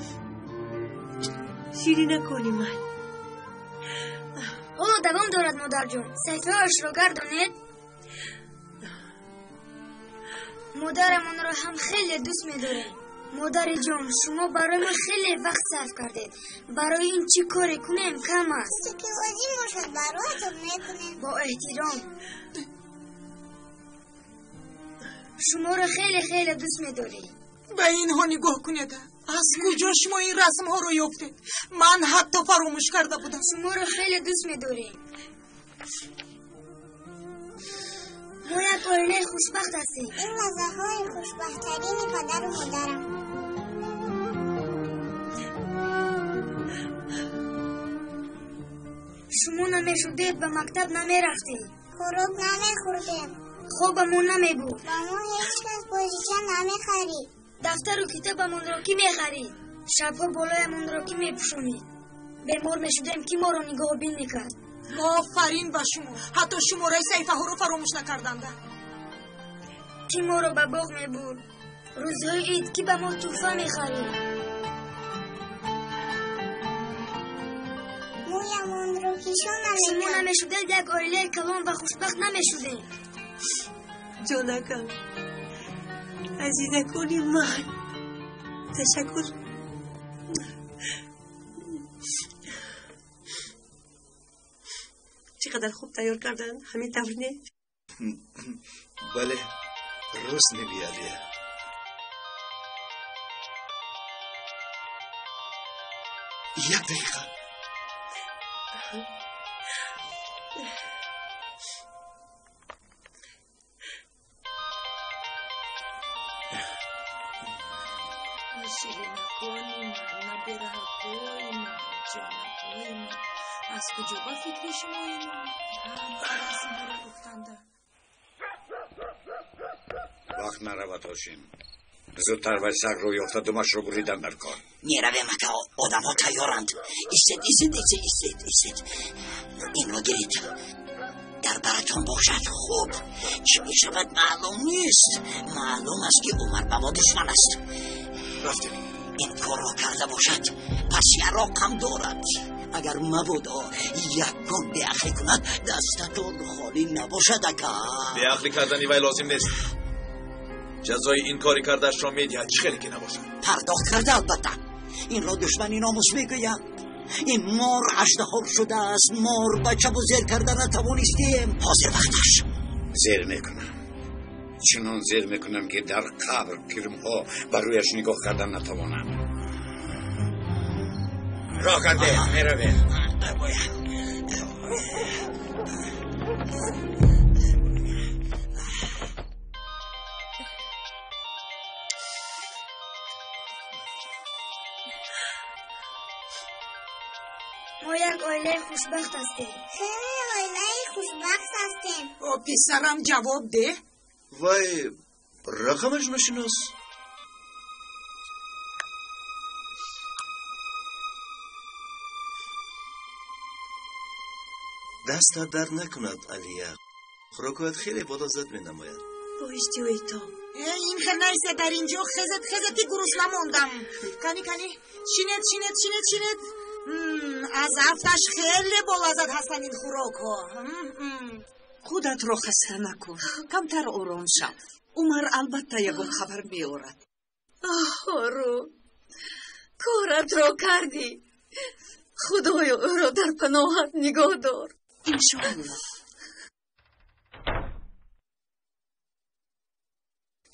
Speaker 7: شیری نکنی من.
Speaker 14: حالا دوام دارد مادر جون. صحیفه هاش رو گردانید. مادرمون رو هم خیلی دوست می‌داره. مادر جان شما برای ما خیلی وقت صرف کردید. برای این چی کاری کنیم کم است.
Speaker 19: که وزی ماشد برایتون میکنیم.
Speaker 14: با احترام. شما رو خیلی خیلی دوست می‌داری.
Speaker 8: به اینها نگاه کنید. از کجا شما این رسم ها رو یافتید؟ من حتی فراموش کرده بودم.
Speaker 14: شما رو خیلی دوست می‌داری. ما یک عائله خوشبخت هستیم.
Speaker 19: این لحظه های خوشبخترین پدر و مادرم.
Speaker 14: شما نمیشدید به مکتب نمیرفتید.
Speaker 19: خوراک نمیخوردیم.
Speaker 14: خوابمون نمیبود.
Speaker 19: با ما هیچ کس بازیچه نمیخرید.
Speaker 14: دفتر و کتابمون رو کی میخرید؟ شبها بالایمون رو کی میپوشونید؟ بیمار میشدیم کی ما رو نگاه بین میکرد؟
Speaker 8: آفرین به شما. حتی شماره صحیفه ها رو فراموش نکردند.
Speaker 14: کی ما رو به باغ میبرد؟ روزهای عید کی به ما تحفه میخرید؟
Speaker 19: مویمون رو پیشون
Speaker 14: شما نمیشدید یک عائله کلان و خوشبخت نمیشدید.
Speaker 7: جانکم عزیزه کنی من. تشکر. چقدر خوب تیار کردن همین تفرینه.
Speaker 16: بله راست میگی علیه. یک دقیقه.
Speaker 8: از کجا با فکر شما اینا؟
Speaker 2: وقت نرود هاشیم. زودتر باید سگ روی افتاد دومش رو بریدن در کار.
Speaker 12: میرویم که آدم ها تیارند. ایستید. این رو گیرید. در براتون باشد خوب. چی می شود معلوم نیست. معلوم است که عمر بابا دشمن است.
Speaker 11: رفتیم.
Speaker 12: این کار را کرده باشد پس یراق هم دارد. اگر مبادا یک گام بیعقلی کند دستتون خالی نباشد. اگر
Speaker 11: بیعقلی کردنی وی لازم نیست. جزای این کاری کردش را میدهد خیلی که نباشد.
Speaker 12: پرداخت کرده البته. این را دشمنی ناموس میگویند. این مار اژدها شده است. مار بچه و زیر کرده نتوانستیم. حاضر وقتش.
Speaker 2: زیر میکنم. چنان زیر میکنم که در قبر پیرمها برویش نگاه کردن نتوانم. راه کرده میرویم.
Speaker 14: ما یک عائله خوشبخت هستیم.
Speaker 19: خیلی عائله خوشبخت هستیم.
Speaker 8: پسرم جواب ده.
Speaker 16: وای رقمش نشناس. دست در نکند علیا. خوراکات خیلی بالا زد می نماید.
Speaker 6: با اشتیایی تا
Speaker 8: این خیلی نیسته در اینجا خزتی گروس نموندم. کنی چینت از هفتش خیلی بالا زد هستن این خوراکا.
Speaker 7: خودت رو خسته نکن. کمتر آرام شو. عمر البته یکون خبر میارد.
Speaker 17: آرو کارت رو کردی. خدایا او را در پناهت نگاه دار.
Speaker 7: انشاءالله.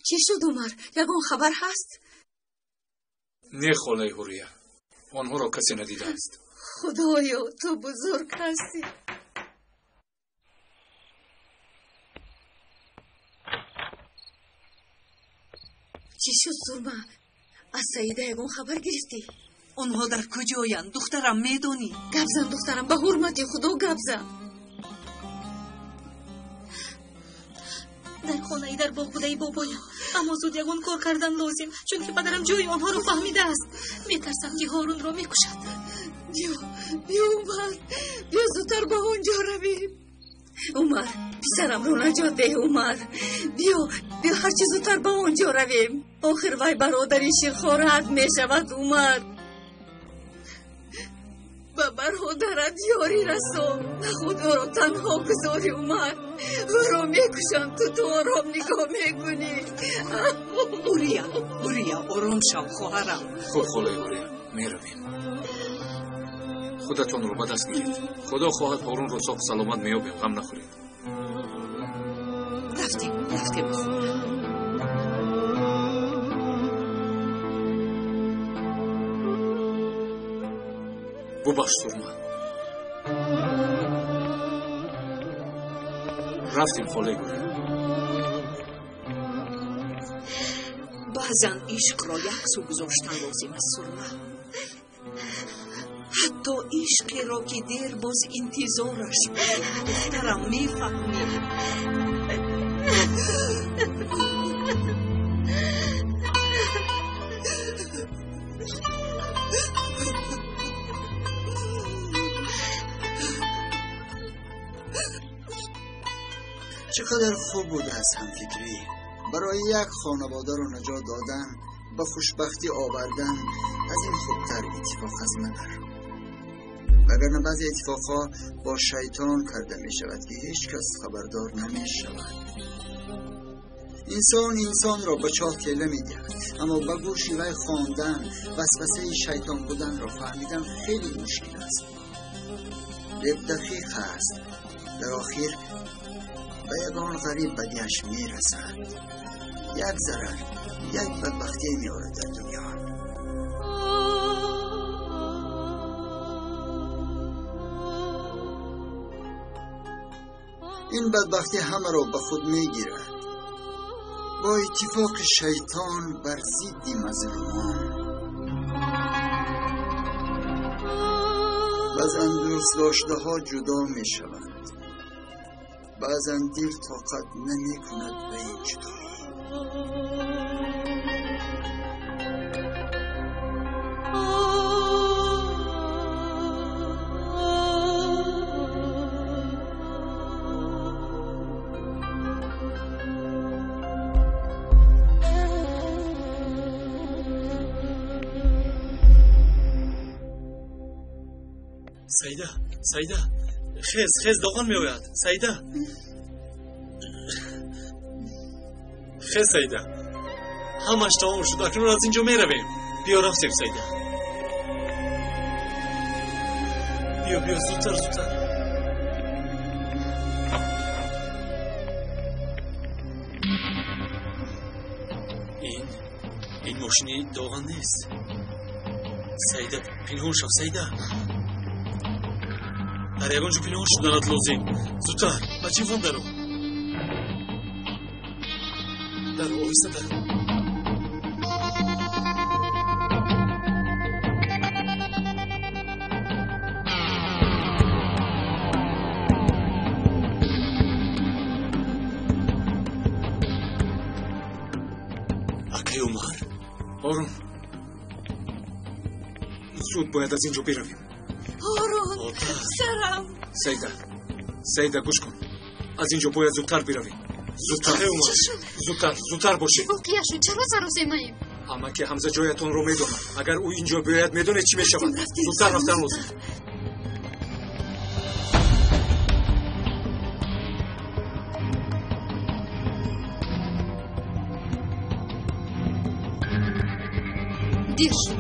Speaker 17: چی شد عمر؟ یکون خبر هست؟
Speaker 5: نه خاله هوریا. آنها را کسی ندیده است.
Speaker 17: خدایا تو بزرگ هستی. چی شد سرما؟ از سعیده یکون خبر گرفتی؟
Speaker 7: آنها در کجایند؟ دخترم میدونی؟
Speaker 17: گپ زن دخترم، به حرمت خدا گپ زن. در خانه در باغ بوده بابایم، اما زود یگان کار کردن لازم، چون که پدرم جوی آنها رو فهمیده است. میترسم که هارون را میکشد. بیا عمر، بیا زودتر به اونجا رویم. عمر پسرم رو نجات ده. عمر بیا هرچی زودتر به اونجا رویم. آخر وای برادری شیرخوارت میشود. عمر به برادرت یاری رسان، خدا را تنها گذاری. عمر او را میکشم، تو آرام نگاه میکنی.
Speaker 7: اوریا آرام شو خواهرم.
Speaker 5: خب خاله هوریا میرویم. خودتون رو به دست گیرید. خدا خواهد هارون رو ساق سلامت میابیم. غم نخورید.
Speaker 7: رفتیم خونه.
Speaker 5: ببخش سرما. رفتیم خاله هوریا.
Speaker 7: بعضن عشق را یک سو گذاشتن لازم است سرما. حتی عشقی را که دیر باز انتظارش بود. دخترم میفهمی.
Speaker 1: چقدر خوب بود از همفکری. برای یک خانواده رو نجات دادن، به خوشبختی آوردن، از این خوبتر اتفاق از مگر. وگرنه بعضی اتفاقها با شیطان کرده می شود که هیچ کس خبردار نمی شود. انسان را به چاه کله می دهد، اما به گوشی وی خواندن وسوسه شیطان بودن را فهمیدن خیلی مشکل است. دقیق است. در آخر به یگان غریب بدیش می رسد. یک ضرر، یک بدبختی می آورد در دنیا. این بدبختی همه را به خود می گیرد. با اتفاق شیطان بر ضد مظلومان. بعضا دوست داشته ها جدا می شوند. بعضا دل طاقت نمی کند به این جدایی.
Speaker 16: سعیده خیز داغان می آید. سعیده خیز سعیده همش تمام شد. اکنون از اینجا می رویم. بیا رفتیم سعیده. بیا زودتر. این ماشینی داغان نیست. سعیده پنهان شو. سعیده در یگانجا پنهان شدنت لازم. زودتر بچه فهم درو آیسته درو.
Speaker 11: акай умар.
Speaker 5: орун зуд бояд аз ин ҷо биравем.
Speaker 4: орун сарам.
Speaker 5: саида гӯш кун, аз ин ҷо бояд зудтар биравем. зудтар бошед.
Speaker 4: воқеа шуд, чаро саросемаем?
Speaker 5: амаки ҳамза ҷоятонро медонад. агар ӯ ин ҷо биёяд медонед чӣ мешавад. зудтар рафтан лозим.
Speaker 4: дир шуд.